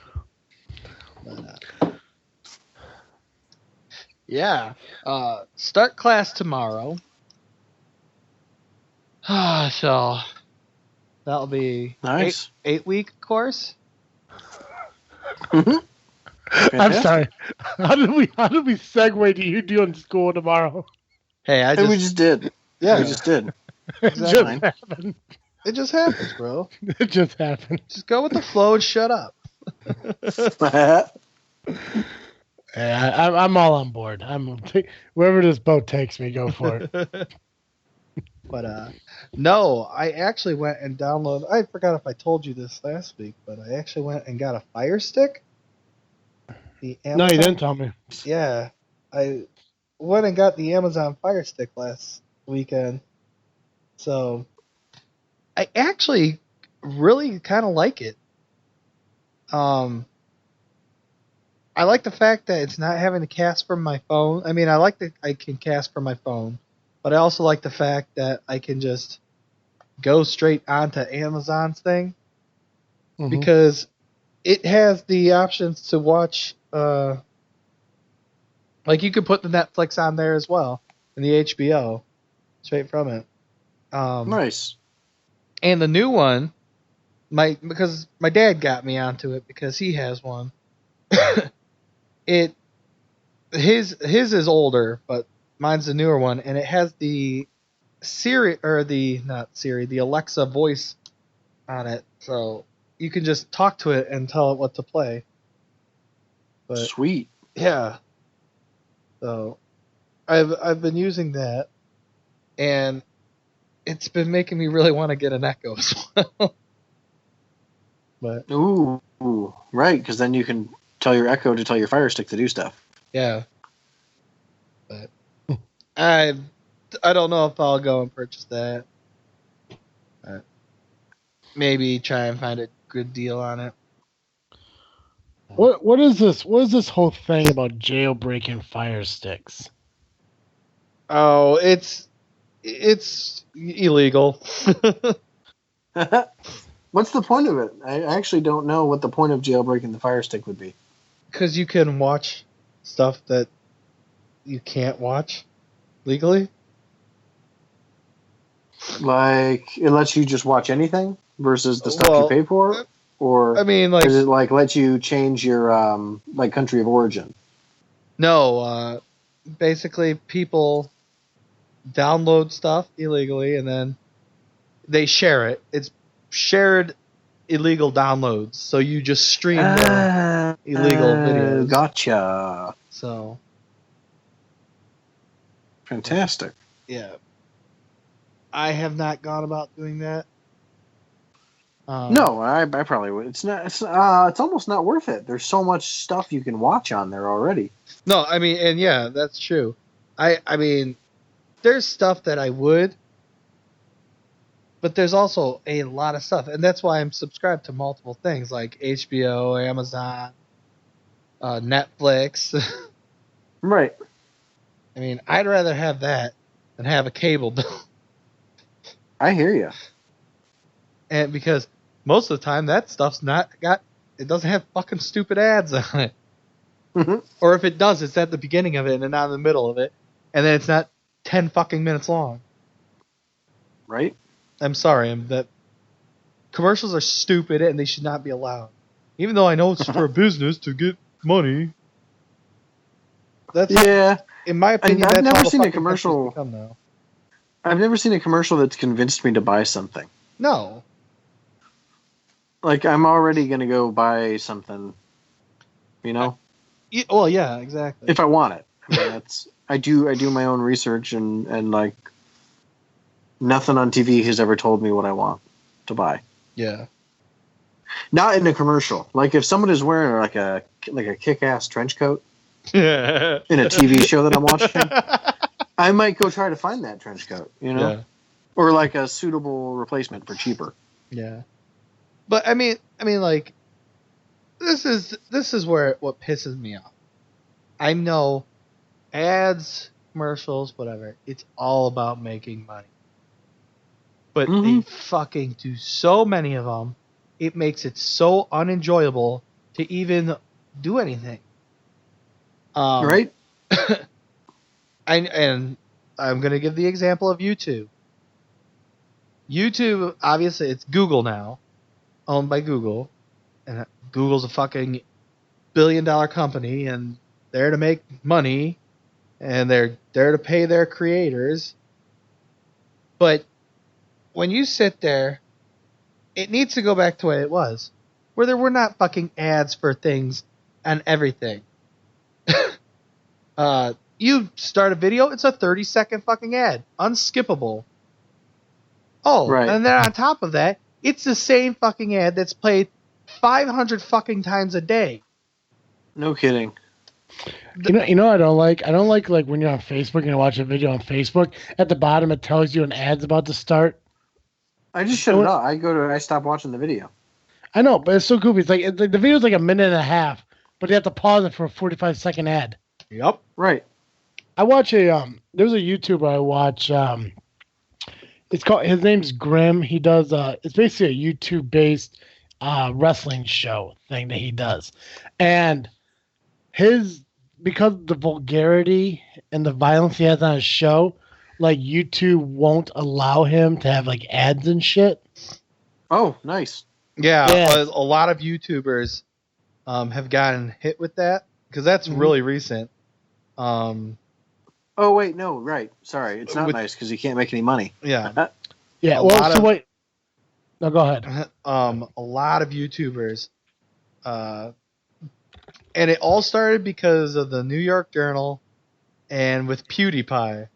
yeah. Start class tomorrow. So that'll be nice. 8-week course. I'm sorry. How did we segue to you doing school tomorrow? Hey, we just did. Yeah, we just did. It just happened. It just happens, bro. It just happened. Just go with the flow and shut up. Yeah, I'm all on board. Wherever this boat takes me, go for it. But no, I actually went and downloaded. I forgot if I told you this last week, but I actually went and got a Fire Stick. No, you didn't tell me. Yeah, I went and got the Amazon Fire Stick last weekend. So I actually really kind of like it. I like the fact that it's not having to cast from my phone. I mean, I like that I can cast from my phone, but I also like the fact that I can just go straight onto Amazon's thing because it has the options to watch. Like you could put the Netflix on there as well and the HBO straight from it. Nice. And the new one, because my dad got me onto it because he has one. His is older, but mine's the newer one, and it has the Siri or the Alexa voice on it, So you can just talk to it and tell it what to play. But Sweet. yeah. So I've been using that, and it's been making me really want to get an Echo as well. But Ooh, right, because then you can tell your Echo to tell your Fire Stick to do stuff. yeah. But I don't know if I'll go and purchase that. Maybe try and find a good deal on it. What is this? What is this whole thing about jailbreaking Fire Sticks? Oh, it's illegal. What's the point of it? I actually don't know what the point of jailbreaking the Fire Stick would be. Because you can watch stuff that you can't watch legally. Like, it lets you just watch anything versus the stuff you pay for? Or I mean, like, does it like let you change your like country of origin? No, basically people download stuff illegally and then they share it. It's shared illegal downloads, so you just stream the illegal videos. Gotcha. So fantastic. Yeah, I have not gone about doing that. No, I probably would. It's almost not worth it. There's so much stuff you can watch on there already. No, I mean, and yeah, that's true. I mean, there's stuff that I would, but there's also a lot of stuff, and that's why I'm subscribed to multiple things like HBO, Amazon, Netflix. Right. I mean, I'd rather have that than have a cable bill. I hear you. And because most of the time that stuff's it doesn't have fucking stupid ads on it. Mm-hmm. Or if it does, it's at the beginning of it and not in the middle of it. And then it's not 10 fucking minutes long. Right? I'm sorry, that commercials are stupid and they should not be allowed. Even though I know it's for a business to get money. In my opinion, I've that's never how the seen a fucking commercial. become now. I've never seen a commercial that's convinced me to buy something. No. Like, I'm already going to go buy something, you know? Well, yeah, exactly. If I want it. I mean, I do my own research and like, nothing on TV has ever told me what I want to buy. Yeah. Not in a commercial. Like, if someone is wearing like a kick-ass trench coat in a TV show that I'm watching, I might go try to find that trench coat, you know? Yeah. Or like a suitable replacement for cheaper. Yeah. But I mean, like, this is where what pisses me off. I know ads, commercials, whatever. It's all about making money. But they fucking do so many of them. It makes it so unenjoyable to even do anything. Right? And I'm gonna give the example of YouTube. YouTube, obviously, it's Google now, owned by Google, and Google's a fucking billion-dollar company, and they're to make money, and they're there to pay their creators. But when you sit there, it needs to go back to what it was, where there were not fucking ads for things and everything. You start a video, it's a 30-second fucking ad, unskippable. Oh, right. And then on top of that, it's the same fucking ad that's played 500 fucking times a day. No kidding. You know what I don't like? I don't like when you're on Facebook and you watch a video on Facebook, at the bottom it tells you an ad's about to start. I just shut it off. I stop watching the video. I know, but it's so goofy. It's like the video's like a minute and a half, but you have to pause it for a 45-second ad. Yep. Right. I watch there's a YouTuber I watch, his name's Grim. He does it's basically a YouTube based wrestling show thing that he does. And because of the vulgarity and the violence he has on his show, like YouTube won't allow him to have like ads and shit. Oh, nice. Yeah. A lot of YouTubers have gotten hit with that because that's really recent. Oh wait, no, right. Sorry, it's not nice because you can't make any money. Yeah. Yeah. Well, No, go ahead. A lot of YouTubers, and it all started because of the New York Journal and with PewDiePie.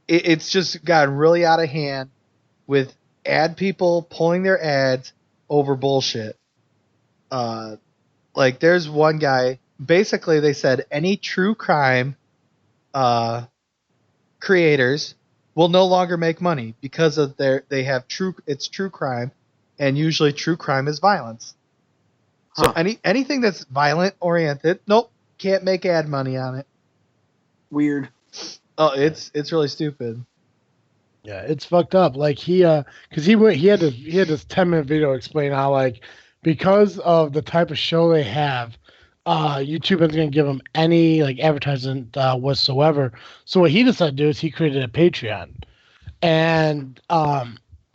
It's just gotten really out of hand with ad people pulling their ads over bullshit. Like there's one guy, basically they said any true crime creators will no longer make money because of it's true crime, and usually true crime is violence. So anything that's violent oriented, nope, can't make ad money on it. Weird. Oh, it's really stupid. Yeah, it's fucked up. Like he had this 10-minute video explain how like because of the type of show they have, YouTube isn't going to give them any like advertisement whatsoever. So what he decided to do is he created a Patreon, and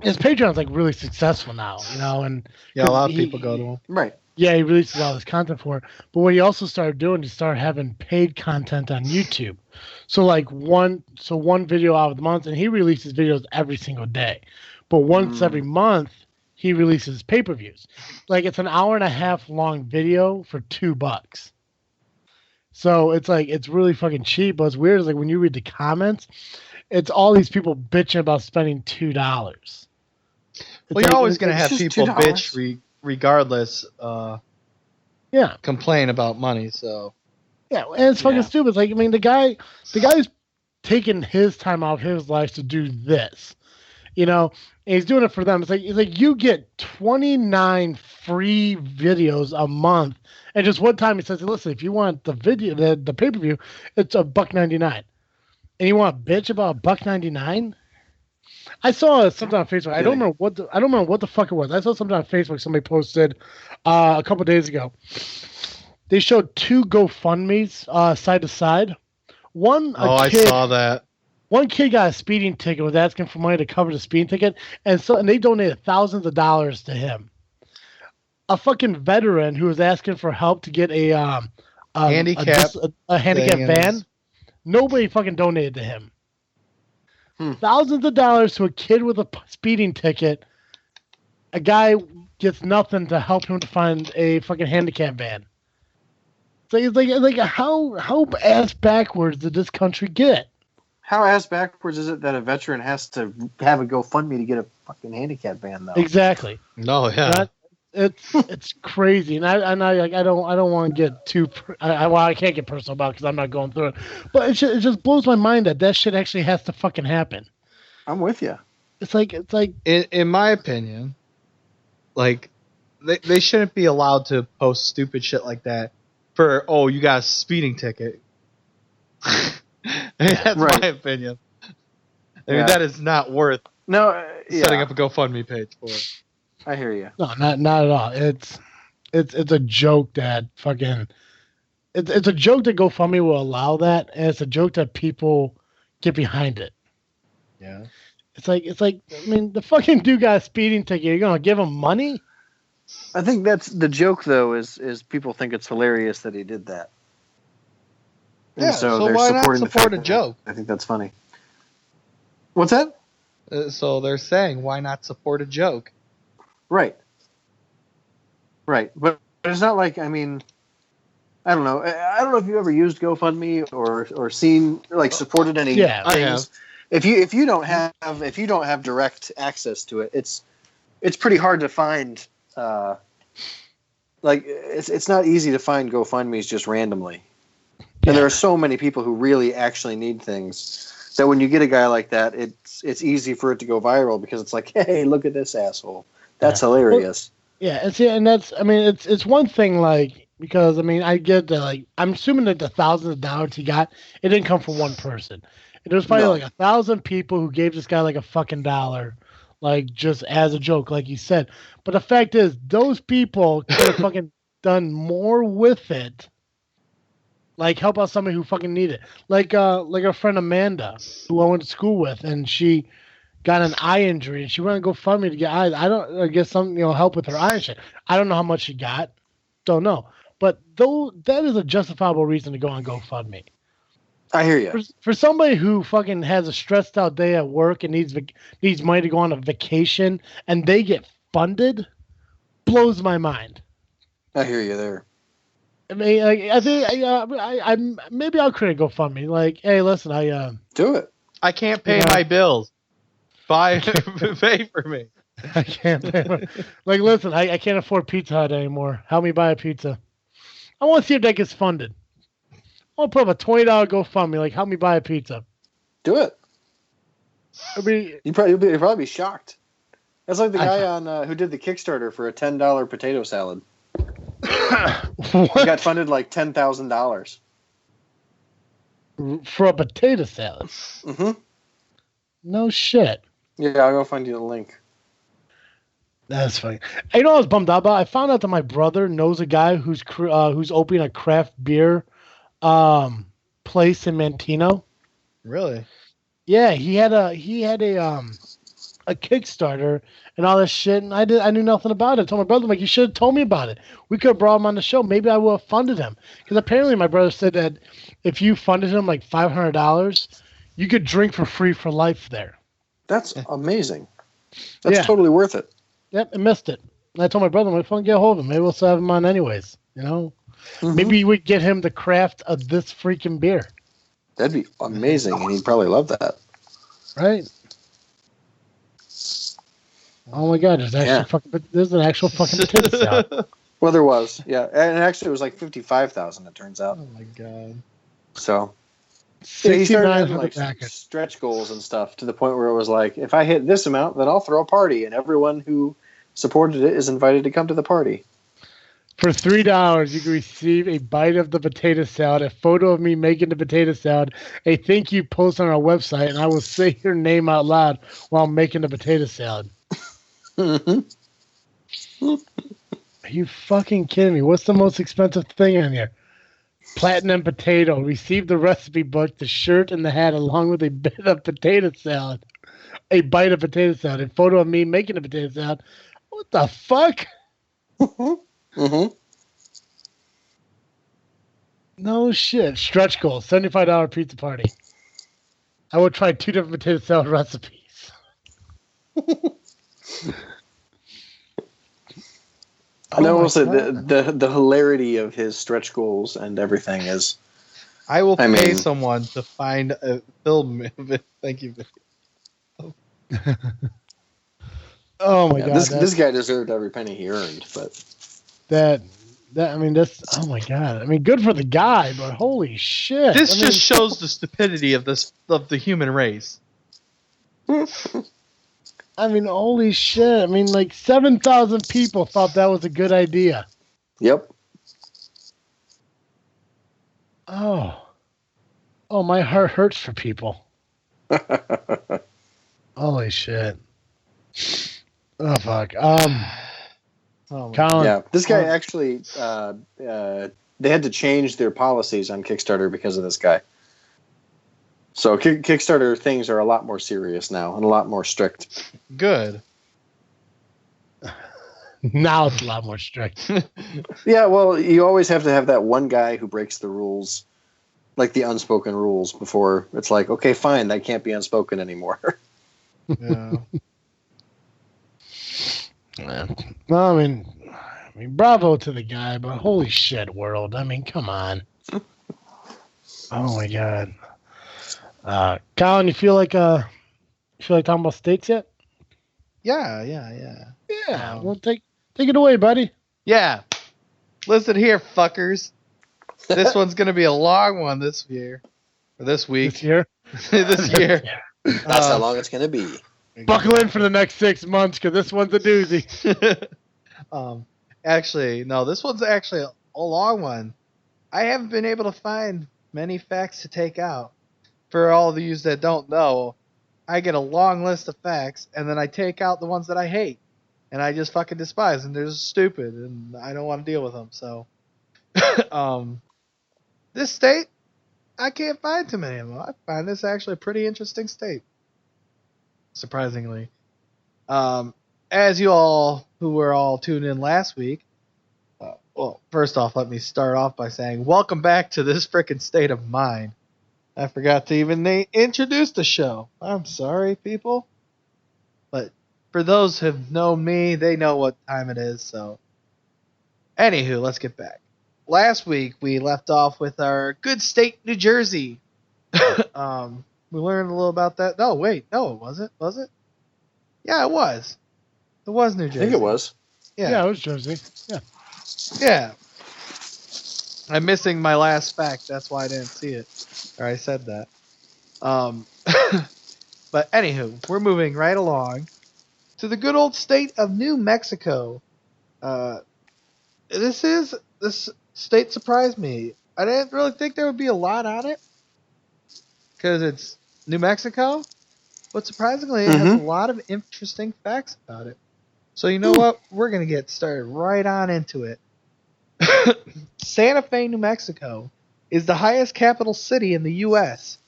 his Patreon's like really successful now, and yeah, a lot of people go to him. Right. Yeah, he releases all this content for it. But what he also started doing, he started having paid content on YouTube. So like one video out of the month, and he releases videos every single day. But once every month, he releases pay-per-views. Like it's an hour and a half long video for $2. So it's like it's really fucking cheap. But what's weird is like when you read the comments, it's all these people bitching about spending $2. Well, you're always gonna have people $2. Bitch regardless. Complain about money. So yeah, and it's fucking stupid. It's like I mean, the guy's taking his time out of his life to do this. And he's doing it for them. It's like you get 29 free videos a month, and just one time he says, "Listen, if you want the video, the pay-per-view, it's $1.99." And you want to bitch about $1.99? I saw something on Facebook. I don't remember what the fuck it was. I saw something on Facebook. Somebody posted a couple days ago. They showed 2 GoFundMes side to side. I saw that. One kid got a speeding ticket, was asking for money to cover the speeding ticket, and they donated thousands of dollars to him. A fucking veteran who was asking for help to get a handicap van, nobody fucking donated to him. Thousands of dollars to a kid with a speeding ticket. A guy gets nothing to help him to find a fucking handicap van. So it's like how ass backwards did this country get? How ass backwards is it that a veteran has to have a GoFundMe to get a fucking handicap van though? Exactly. No, yeah. It's crazy, and I don't want to get too. I can't get personal about it because I'm not going through it. But it just blows my mind that shit actually has to fucking happen. I'm with you. It's like in my opinion, like they shouldn't be allowed to post stupid shit like that for you got a speeding ticket. That's my opinion. I mean that is not worth setting up a GoFundMe page for. I hear you. No, not at all. It's a joke that fucking it's a joke that GoFundMe will allow that, and it's a joke that people get behind it. Yeah. It's like I mean the fucking dude got a speeding ticket. You're gonna give him money? I think that's the joke though. Is people think it's hilarious that he did that. And so they're why supporting not support a joke? I think that's funny. What's that? So they're saying, why not support a joke? Right. But it's not like, I mean, I don't know. I don't know if you ever used GoFundMe or seen like supported any things. I have. If you don't have direct access to it, it's pretty hard to find. Like it's not easy to find GoFundMe's just randomly. And there are so many people who really actually need things that when you get a guy like that, it's easy for it to go viral because it's like, hey, look at this asshole. That's hilarious. Well, and that's I mean it's one thing like because I mean I get that like I'm assuming that the thousands of dollars he got it didn't come from one person. It was probably like 1,000 people who gave this guy like a fucking dollar, like just as a joke, like you said. But the fact is, those people could have fucking done more with it. Like help out somebody who fucking need it. Like our friend Amanda, who I went to school with, and she got an eye injury, and she went to GoFundMe to get eyes. I guess some help with her eye and shit. I don't know how much she got, don't know. But though that is a justifiable reason to go on GoFundMe. I hear you. For somebody who fucking has a stressed out day at work and needs money to go on a vacation and they get funded, blows my mind. I hear you there. I mean, I think I maybe I'll create a GoFundMe. Like, hey, listen, do it. I can't pay my bills. Pay for me. I can't pay like, listen, I can't afford Pizza Hut anymore. Help me buy a pizza. I want to see if that gets funded. I want to put up a $20 GoFundMe. Like, help me buy a pizza. Do it. I mean, you'd probably be shocked. That's like the guy on who did the Kickstarter for a $10 potato salad. He got funded like $10,000 for a potato salad. Mm-hmm. No shit. Yeah, I'll go find you the link. That's funny. You know what I was bummed out about? I found out that my brother knows a guy who's opening a craft beer place in Mantino. Really? Yeah, he had a Kickstarter and all this shit, and I knew nothing about it. I told my brother, I'm like, you should have told me about it. We could have brought him on the show. Maybe I would have funded him. Because apparently my brother said that if you funded him like $500, you could drink for free for life there. That's amazing. That's totally worth it. Yep, I missed it. And I told my brother, I'm like, fucking get a hold of him. Maybe we'll have him on anyways. You know? Mm-hmm. Maybe we get him the craft of this freaking beer. That'd be amazing, and he'd probably love that. Right? Oh my God! There's an actual fucking potato salad. Well, there was, yeah, and actually it was like 55,000. It turns out. Oh my God! So he started having like stretch goals and stuff to the point where it was like, if I hit this amount, then I'll throw a party, and everyone who supported it is invited to come to the party. For $3, you can receive a bite of the potato salad, a photo of me making the potato salad, a thank you post on our website, and I will say your name out loud while making the potato salad. Are you fucking kidding me? What's the most expensive thing in here? Platinum potato. Receive the recipe book, the shirt, and the hat, along with a bit of potato salad. A bite of potato salad. A photo of me making the potato salad. What the fuck? Mm-hmm. No shit. Stretch goal. $75 pizza party. I would try 2 different potato salad recipes. And I will say the hilarity of his stretch goals and everything is. I will pay someone to find a film. Thank you. Oh my God! This guy deserved every penny he earned, but oh my God! I mean, good for the guy, but holy shit! This just shows the stupidity of the human race. I mean, holy shit! I mean, like 7,000 people thought that was a good idea. Yep. Oh, my heart hurts for people. Holy shit! Oh fuck. Colin, yeah, this guy actually. They had to change their policies on Kickstarter because of this guy. So Kickstarter things are a lot more serious now and a lot more strict. Good. Now it's a lot more strict. Yeah, well, you always have to have that one guy who breaks the rules, like the unspoken rules, before it's like, okay, fine, that can't be unspoken anymore. Yeah. Well, I mean, bravo to the guy, but holy shit, world! I mean, come on. Oh my God. Colin, you feel like talking about states yet? Yeah. Yeah. Well, take it away, buddy. Yeah. Listen here, fuckers. This one's gonna be a long one this year, or this week. This year. This year. That's how long it's gonna be. Buckle in for the next 6 months, because this one's a doozy. Actually, no, this one's actually a long one. I haven't been able to find many facts to take out. For all of you that don't know, I get a long list of facts, and then I take out the ones that I hate, and I just fucking despise, and they're just stupid, and I don't want to deal with them. So, this state, I can't find too many of them. I find this actually a pretty interesting state, surprisingly. As you all who were all tuned in last week, well, first off, let me start off by saying welcome back to this frickin' state of mind. I forgot to even introduce the show. I'm sorry, people. But for those who have known me, they know what time it is. So, anywho, let's get back. Last week we left off with our good state, New Jersey. We learned a little about that. No, wait, no, it wasn't. Was it? Yeah, it was. It was New Jersey. I think it was. Yeah, it was Jersey. Yeah. Yeah. I'm missing my last fact. That's why I didn't see it. Or I said that. But anywho, we're moving right along to the good old state of New Mexico. This state surprised me. I didn't really think there would be a lot on it because it's New Mexico, but surprisingly, it has a lot of interesting facts about it. So you know what? We're gonna get started right on into it. Santa Fe, New Mexico, is the highest capital city in the U.S.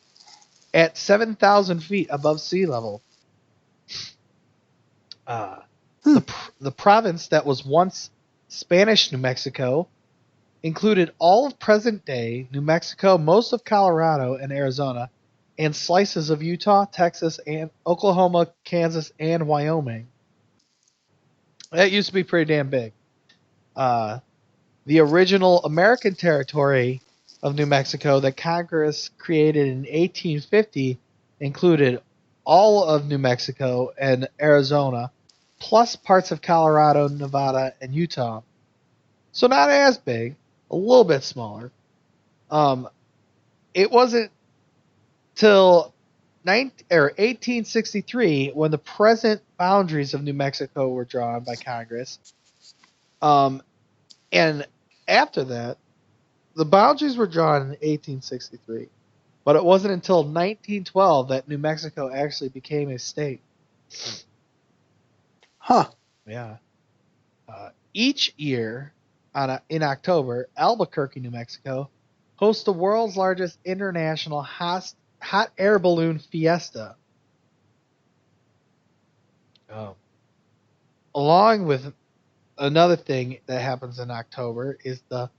at 7,000 feet above sea level. The province that was once Spanish New Mexico included all of present-day New Mexico, most of Colorado and Arizona, and slices of Utah, Texas, and Oklahoma, Kansas, and Wyoming. That used to be pretty damn big. The original American territory of New Mexico that Congress created in 1850 included all of New Mexico and Arizona, plus parts of Colorado, Nevada, and Utah. So not as big, a little bit smaller. It wasn't till 1863 when the present boundaries of New Mexico were drawn by Congress. And after that, the boundaries were drawn in 1863, but it wasn't until 1912 that New Mexico actually became a state. Huh. Yeah. Each year, in October, Albuquerque, New Mexico, hosts the world's largest international hot air balloon fiesta. Along with another thing that happens in October is the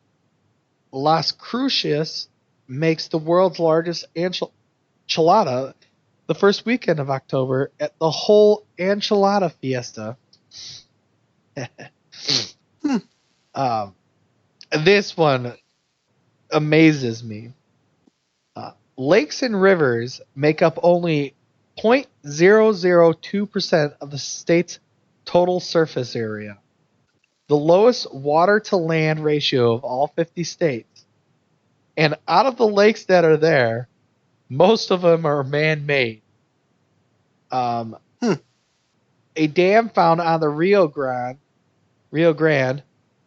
Las Cruces makes the world's largest enchilada the first weekend of October at the whole enchilada fiesta. This one amazes me. Lakes and rivers make up only 0.002% of the state's total surface area. The lowest water-to-land ratio of all 50 states. And out of the lakes that are there, most of them are man-made. A dam found on the Rio Grande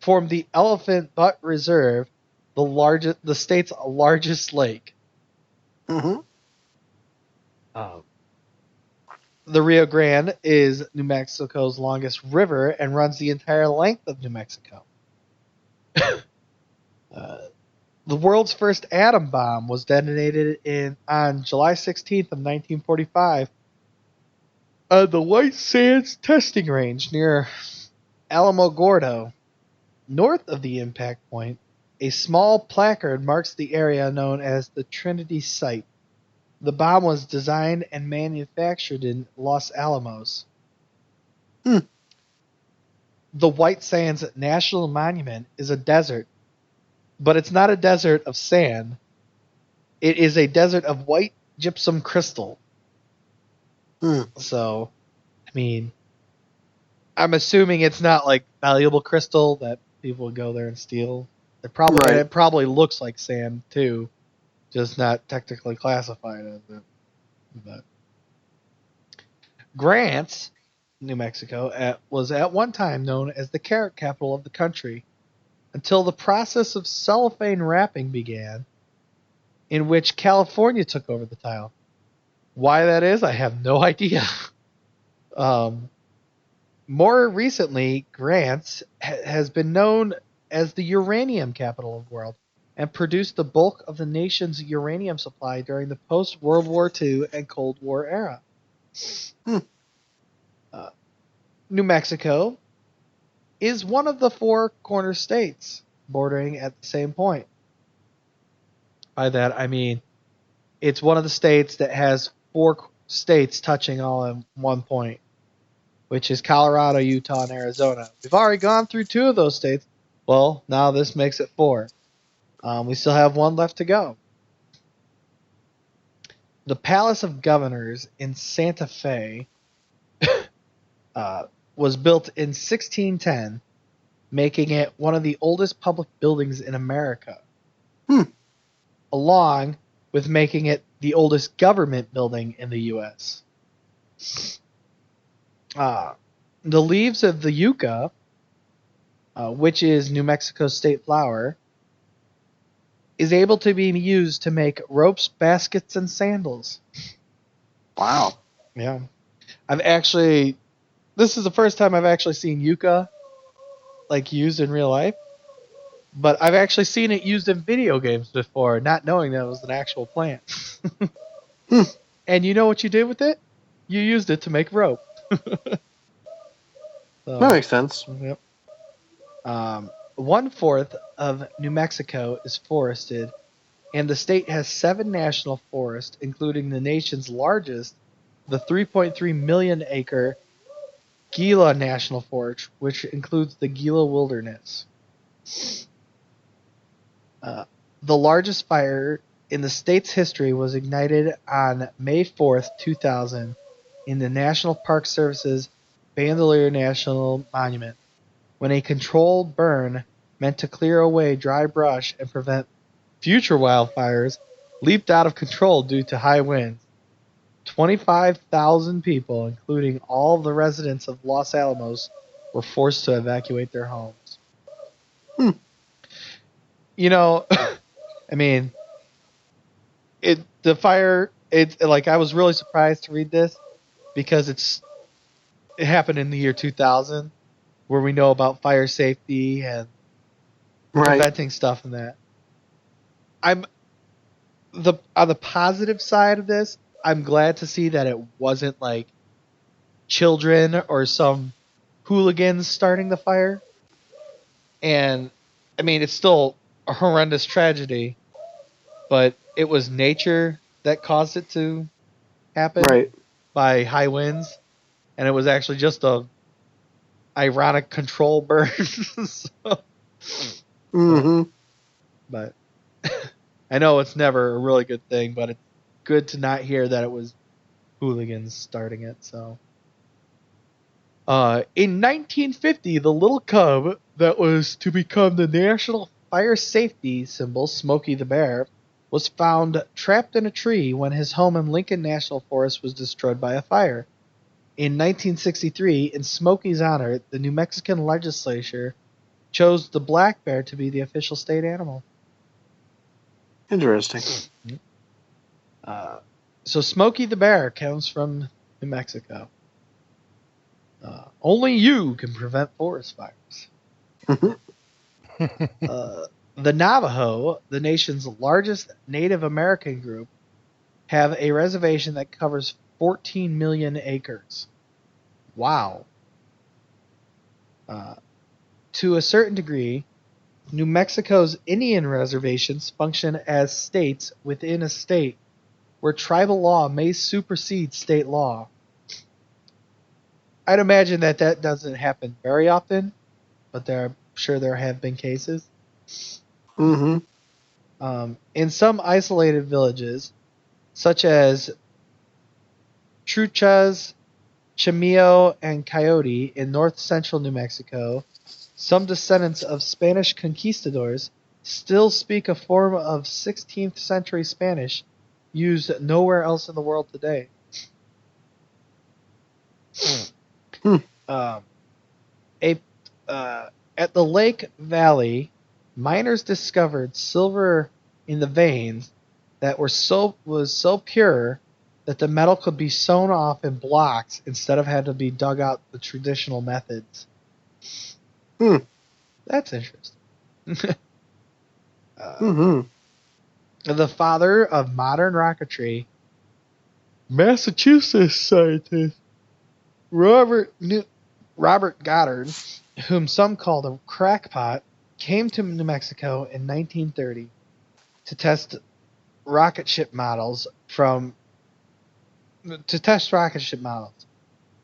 formed the Elephant Butte Reserve, the state's largest lake. The Rio Grande is New Mexico's longest river and runs the entire length of New Mexico. The world's first atom bomb was detonated on July 16th of 1945 at the White Sands testing range near Alamogordo. North of the impact point, a small placard marks the area known as the Trinity Site. The bomb was designed and manufactured in Los Alamos. The White Sands National Monument is a desert, but it's not a desert of sand. It is a desert of white gypsum crystal. So, I mean, I'm assuming it's not like valuable crystal that people would go there and steal. It probably looks like sand too, just not technically classified as it. But Grants, New Mexico, was at one time known as the carrot capital of the country, until the process of cellophane wrapping began, in which California took over the title. Why that is, I have no idea. More recently, Grants has been known as the uranium capital of the world and produced the bulk of the nation's uranium supply during the post-World War II and Cold War era. New Mexico is one of the four corner states bordering at the same point. By that, I mean it's one of the states that has 4 states touching all in one point, which is Colorado, Utah, and Arizona. We've already gone through 2 of those states. Well, now this makes it 4. We still have 1 left to go. The Palace of Governors in Santa Fe was built in 1610, making it one of the oldest public buildings in America, along with making it the oldest government building in the U.S. The leaves of the yucca, which is New Mexico's state flower, is able to be used to make ropes, baskets, and sandals. Wow. Yeah. This is the first time I've actually seen yucca like used in real life, but I've actually seen it used in video games before, not knowing that it was an actual plant. And you know what you did with it? You used it to make rope. So, That makes sense. Yep. 1/4 of New Mexico is forested, and the state has 7 national forests, including the nation's largest, the 3.3 million acre Gila National Forest, which includes the Gila Wilderness. The largest fire in the state's history was ignited on May 4th, 2000, in the National Park Service's Bandelier National Monument, when a controlled burn meant to clear away dry brush and prevent future wildfires leaped out of control due to high winds. 25,000 people, including all of the residents of Los Alamos, were forced to evacuate their homes. You know, I mean, I was really surprised to read this because it happened in the year 2000, where we know about fire safety and preventing stuff and that. On the positive side of this, I'm glad to see that it wasn't like children or some hooligans starting the fire. And I mean, it's still a horrendous tragedy, but it was nature that caused it to happen by high winds, and it was actually just a ironic control burn. But I know it's never a really good thing, but it's good to not hear that it was hooligans starting it. So, in 1950, the little cub that was to become the national fire safety symbol, Smokey the Bear, was found trapped in a tree when his home in Lincoln National Forest was destroyed by a fire. In 1963, in Smokey's honor, the New Mexican legislature chose the black bear to be the official state animal. Interesting. So Smokey the Bear comes from New Mexico. Only you can prevent forest fires. The Navajo, the nation's largest Native American group, have a reservation that covers 14 million acres. Wow. To a certain degree, New Mexico's Indian reservations function as states within a state, where tribal law may supersede state law. I'd imagine that doesn't happen very often, but I'm sure there have been cases. In some isolated villages, such as Truchas, Chimio, and Coyote in north-central New Mexico, some descendants of Spanish conquistadors still speak a form of 16th century Spanish used nowhere else in the world today. At the Lake Valley, miners discovered silver in the veins that was so pure that the metal could be sewn off in blocks instead of having to be dug out the traditional methods. That's interesting. The father of modern rocketry, Massachusetts scientist Robert Goddard, whom some called a crackpot, came to New Mexico in 1930 to test rocket ship models from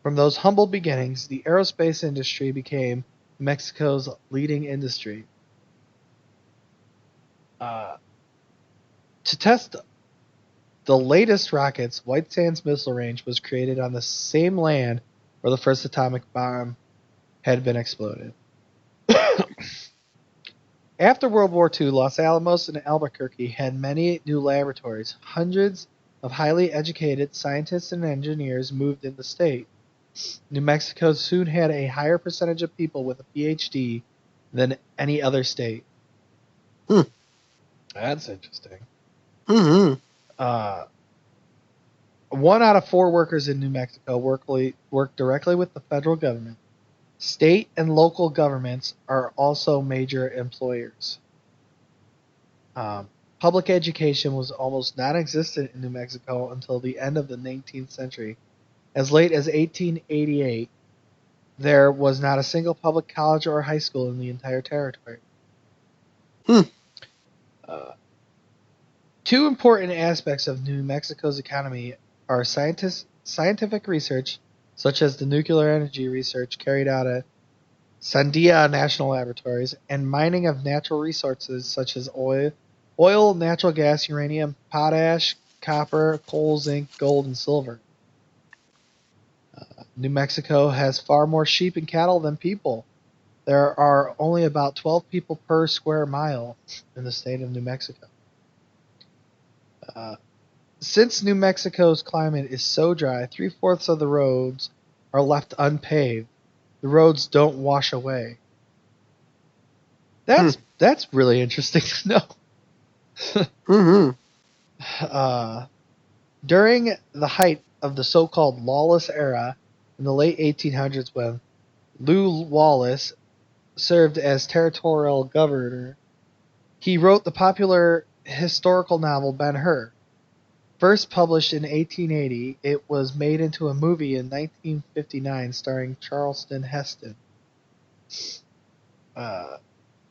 From those humble beginnings, the aerospace industry became Mexico's leading industry. To test the latest rockets, White Sands Missile Range was created on the same land where the first atomic bomb had been exploded. After World War II, Los Alamos and Albuquerque had many new laboratories. Hundreds of highly educated scientists and engineers moved in the state. New Mexico soon had a higher percentage of people with a PhD than any other state. That's interesting. Mm-hmm. 1 out of 4 workers in New Mexico work directly with the federal government. State and local governments are also major employers. Public education was almost non-existent in New Mexico until the end of the 19th century. As late as 1888, there was not a single public college or high school in the entire territory. 2 important aspects of New Mexico's economy are scientific research, such as the nuclear energy research carried out at Sandia National Laboratories, and mining of natural resources such as oil, natural gas, uranium, potash, copper, coal, zinc, gold, and silver. New Mexico has far more sheep and cattle than people. There are only about 12 people per square mile in the state of New Mexico. Since New Mexico's climate is so dry, 3/4 of the roads are left unpaved. The roads don't wash away. That's really interesting to know. Mm-hmm. During the height of the so-called lawless era in the late 1800s, when Lew Wallace served as territorial governor, he wrote the popular historical novel Ben-Hur. First published in 1880, it was made into a movie in 1959 starring Charlton Heston.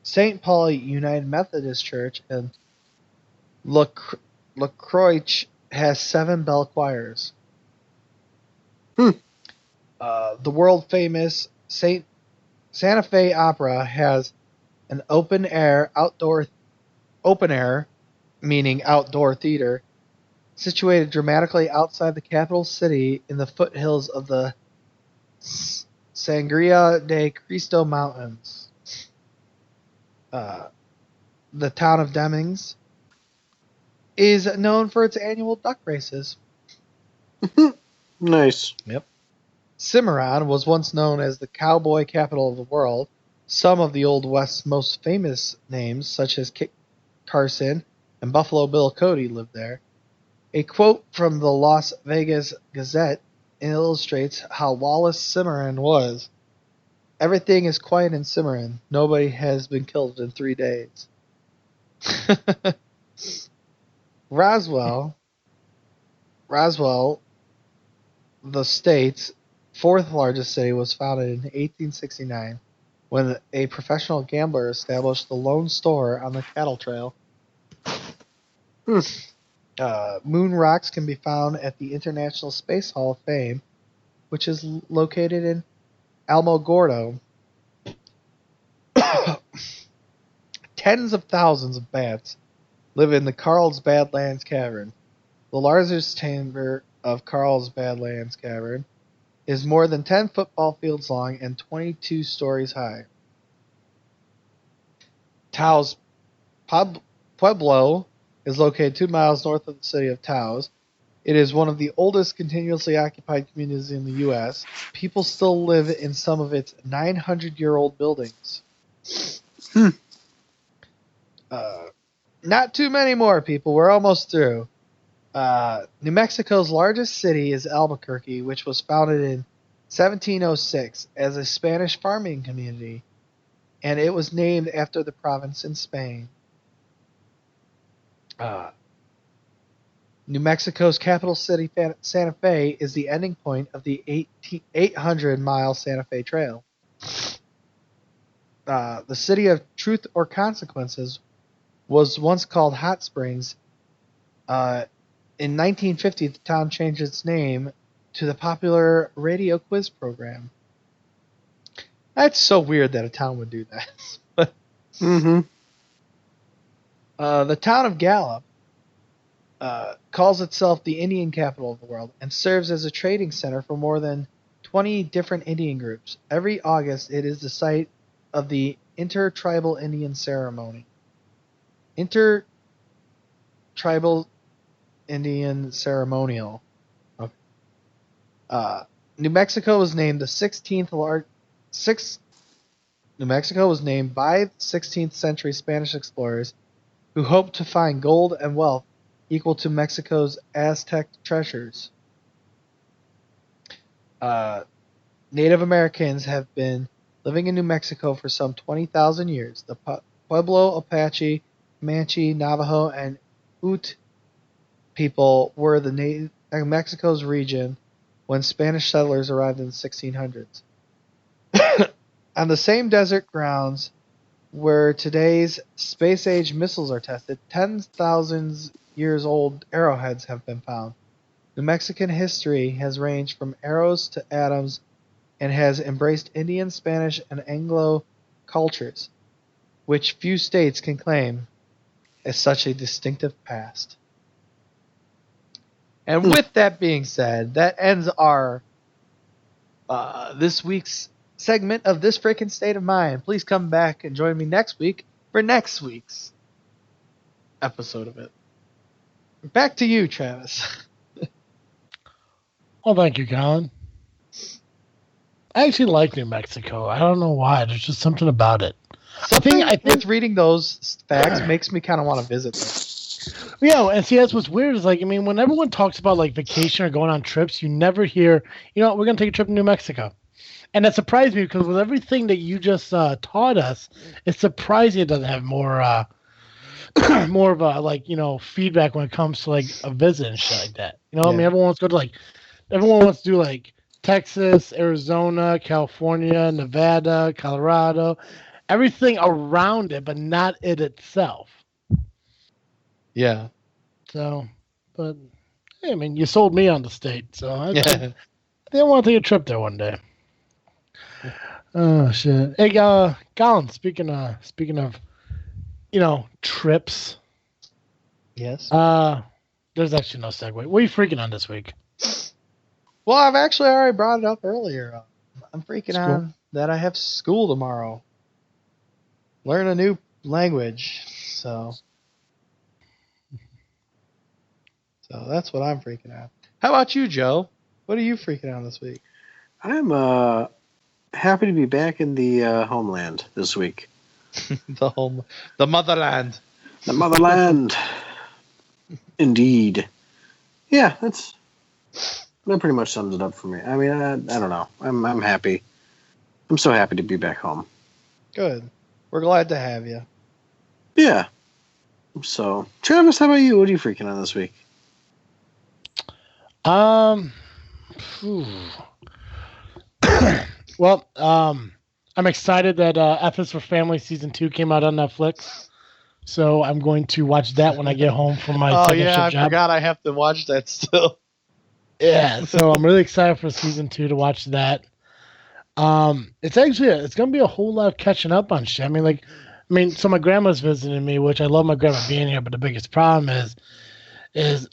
St. Paul United Methodist Church in LaCroix has 7 bell choirs. The world-famous Santa Fe Opera has an open air, meaning outdoor theater, situated dramatically outside the capital city in the foothills of the Sangria de Cristo Mountains. The town of Demings is known for its annual duck races. Nice. Yep. Cimarron was once known as the cowboy capital of the world. Some of the Old West's most famous names, such as Kit Carson and Buffalo Bill Cody, lived there. A quote from the Las Vegas Gazette illustrates how lawless Cimarron was. Everything is quiet in Cimarron. Nobody has been killed in 3 days. Roswell, the state's 4th largest city, was founded in 1869 when a professional gambler established the Lone Store on the cattle trail. Moon rocks can be found at the International Space Hall of Fame, which is located in Alamogordo. Tens of thousands of bats live in the Carlsbad Lands Cavern. The largest chamber of Carlsbad Lands Cavern is more than 10 football fields long and 22 stories high. Taos Pueblo is located 2 miles north of the city of Taos. It is one of the oldest continuously occupied communities in the U.S. People still live in some of its 900-year-old buildings. Not too many more, people. We're almost through. New Mexico's largest city is Albuquerque, which was founded in 1706 as a Spanish farming community, and it was named after the province in Spain. New Mexico's capital city, Santa Fe, is the ending point of the 800-mile Santa Fe Trail. The city of Truth or Consequences was once called Hot Springs In 1950, the town changed its name to the popular radio quiz program. That's so weird that a town would do that. But Mm-hmm. the town of Gallup calls itself the Indian capital of the world and serves as a trading center for more than 20 different Indian groups. Every August, it is the site of the Intertribal Indian Ceremony. Intertribal Indian Ceremonial. Okay. New Mexico was named the 16th New Mexico was named by 16th century Spanish explorers who hoped to find gold and wealth equal to Mexico's Aztec treasures. Native Americans have been living in New Mexico for some 20,000 years. The Pueblo, Apache, Comanche, Navajo, and Ute people were the Mexico's region when Spanish settlers arrived in the 1600s. On the same desert grounds where today's space-age missiles are tested, 10,000 years old arrowheads have been found. New Mexican history has ranged from arrows to atoms and has embraced Indian, Spanish, and Anglo cultures, which few states can claim as such a distinctive past. And with that being said, that ends our this week's segment of This Freakin' State of Mind. Please come back and join me next week for next week's episode of it. Back to you, Travis. Oh, thank you, Colin. I actually like New Mexico. I don't know why. There's just something about it. I think with reading those facts makes me kind of want to visit them. Yeah, and see, that's what's weird is like, I mean, when everyone talks about like vacation or going on trips, you never hear, we're going to take a trip to New Mexico. And that surprised me because with everything that you just taught us, it's surprising it doesn't have more more of a feedback when it comes to like a visit and shit like that. I mean, everyone wants to go to everyone wants to do like Texas, Arizona, California, Nevada, Colorado, everything around it, but not it itself. Yeah. So, but hey, I mean, you sold me on the state, so I think I want to take a trip there one day. Oh shit! Hey, Colin. Speaking of, trips. Yes. There's actually no segue. What are you freaking on this week? Well, I've actually already brought it up earlier. I'm freaking on that I have school tomorrow. Learn a new language, so that's what I'm freaking out. How about you, Joe? What are you freaking on this week? I'm happy to be back in the homeland this week. The motherland. The motherland. Indeed. Yeah, that pretty much sums it up for me. I mean, I don't know. I'm happy. I'm so happy to be back home. Good. We're glad to have you. Yeah. So, Travis, how about you? What are you freaking on this week? Well, I'm excited that F is for Family Season 2 came out on Netflix. So I'm going to watch that when I get home from my second shift job. I forgot I have to watch that still. Yeah, so I'm really excited for Season 2 to watch that. It's going to be a whole lot of catching up on shit. So my grandma's visiting me, which I love my grandma being here, but the biggest problem is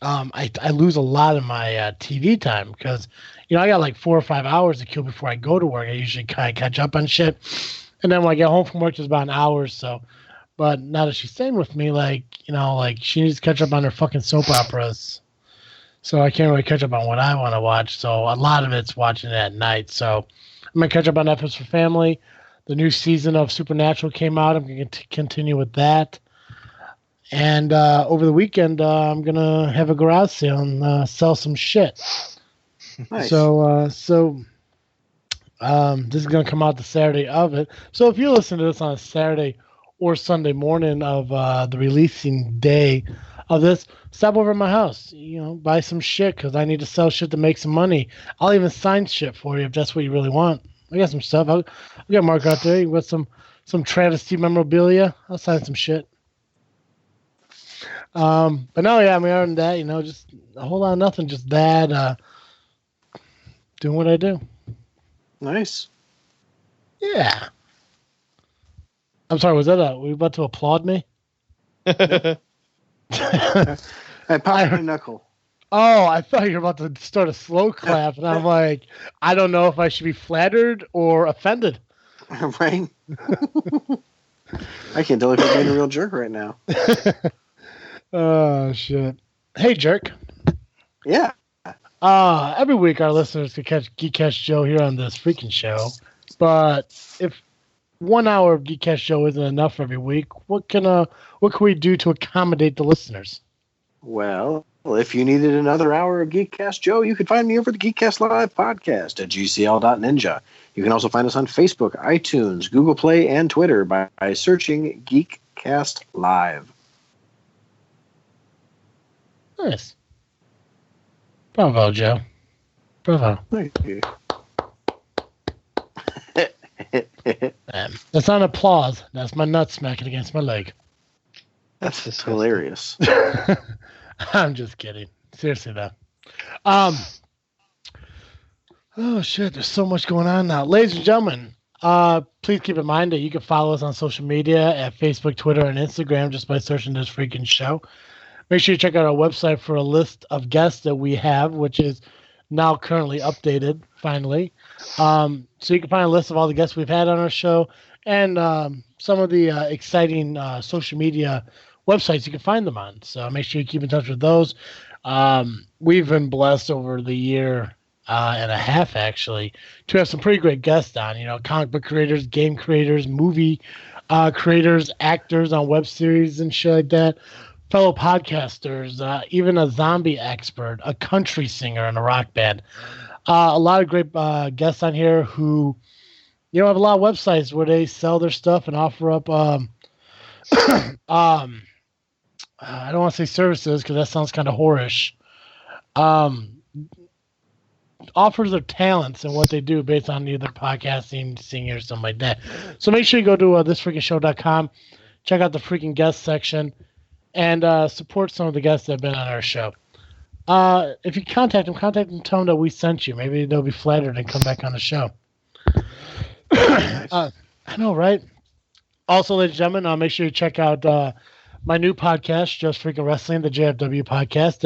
I lose a lot of my TV time because I got like 4 or 5 hours to kill before I go to work. I usually kind of catch up on shit, and then when I get home from work, it's about an hour or so. But now that she's staying with me, she needs to catch up on her fucking soap operas, so I can't really catch up on what I want to watch. So a lot of it's watching it at night. So I'm gonna catch up on F is for Family. The new season of Supernatural came out. I'm going to continue with that. And over the weekend, I'm going to have a garage sale and sell some shit. Nice. So this is going to come out the Saturday of it. So if you listen to this on a Saturday or Sunday morning of the releasing day of this, stop over at my house. Buy some shit because I need to sell shit to make some money. I'll even sign shit for you if that's what you really want. I got some stuff. I got Mark out there. You got some travesty memorabilia. I'll sign some shit. But no, yeah, I mean, other than that, just a whole lot of nothing. Just that, doing what I do. Nice. Yeah. I'm sorry, were you about to applaud me? I popped my knuckle. Oh, I thought you were about to start a slow clap, and I'm like, I don't know if I should be flattered or offended. Right? I can't tell if you're being a real jerk right now. Oh, shit. Hey, jerk. Yeah. Every week our listeners can catch Geek Cast Joe here on this freaking show. But if 1 hour of Geek Cast Joe isn't enough every week, what can we do to accommodate the listeners? Well, if you needed another hour of Geekcast Joe, you could find me over the Geekcast Live podcast at gcl.ninja. You can also find us on Facebook, iTunes, Google Play, and Twitter by searching Geekcast Live. Nice. Bravo, Joe. Bravo. Thank you. That's not applause. That's my nut smacking against my leg. That's just hilarious. I'm just kidding. Seriously, though. Oh, shit. There's so much going on now. Ladies and gentlemen, please keep in mind that you can follow us on social media at Facebook, Twitter, and Instagram just by searching this freaking show. Make sure you check out our website for a list of guests that we have, which is now currently updated, finally. So you can find a list of all the guests we've had on our show and some of the exciting social media websites you can find them on. So make sure you keep in touch with those. We've been blessed over the year and a half, actually, to have some pretty great guests on. Comic book creators, game creators, movie creators, actors on web series and shit like that. Fellow podcasters, even a zombie expert, a country singer in a rock band. A lot of great guests on here who, have a lot of websites where they sell their stuff and offer up, I don't want to say services because that sounds kind of whorish. Offers their talents and what they do based on either podcasting, singing, or something like that. So make sure you go to thisfreakinshow.com, check out the freaking guest section, and support some of the guests that have been on our show. If you contact them, tell them that we sent you. Maybe they'll be flattered and come back on the show. I know, right? Also, ladies and gentlemen, make sure you check out my new podcast, Just Freaking Wrestling, the JFW podcast.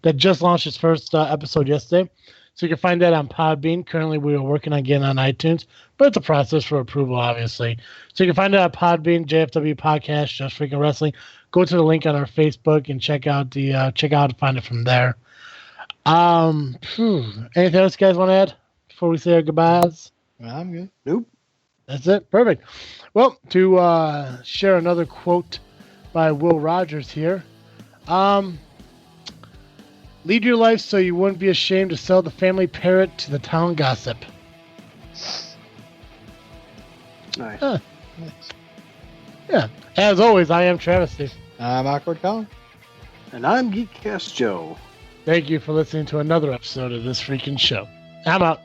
That just launched its first episode yesterday. So you can find that on Podbean. Currently, we are working on getting on iTunes, but it's a process for approval, obviously. So you can find it on Podbean, JFW podcast, Just Freaking Wrestling. Go to the link on our Facebook and check out and find it from there. Anything else you guys want to add before we say our goodbyes? I'm good. Nope. That's it. Perfect. Well, to share another quote by Will Rogers here. Lead your life so you wouldn't be ashamed to sell the family parrot to the town gossip. Nice. Nice. Yeah. As always, I am Travesty. I'm Awkward Colin. And I'm Geekcast Joe. Thank you for listening to another episode of this freaking show. I'm out.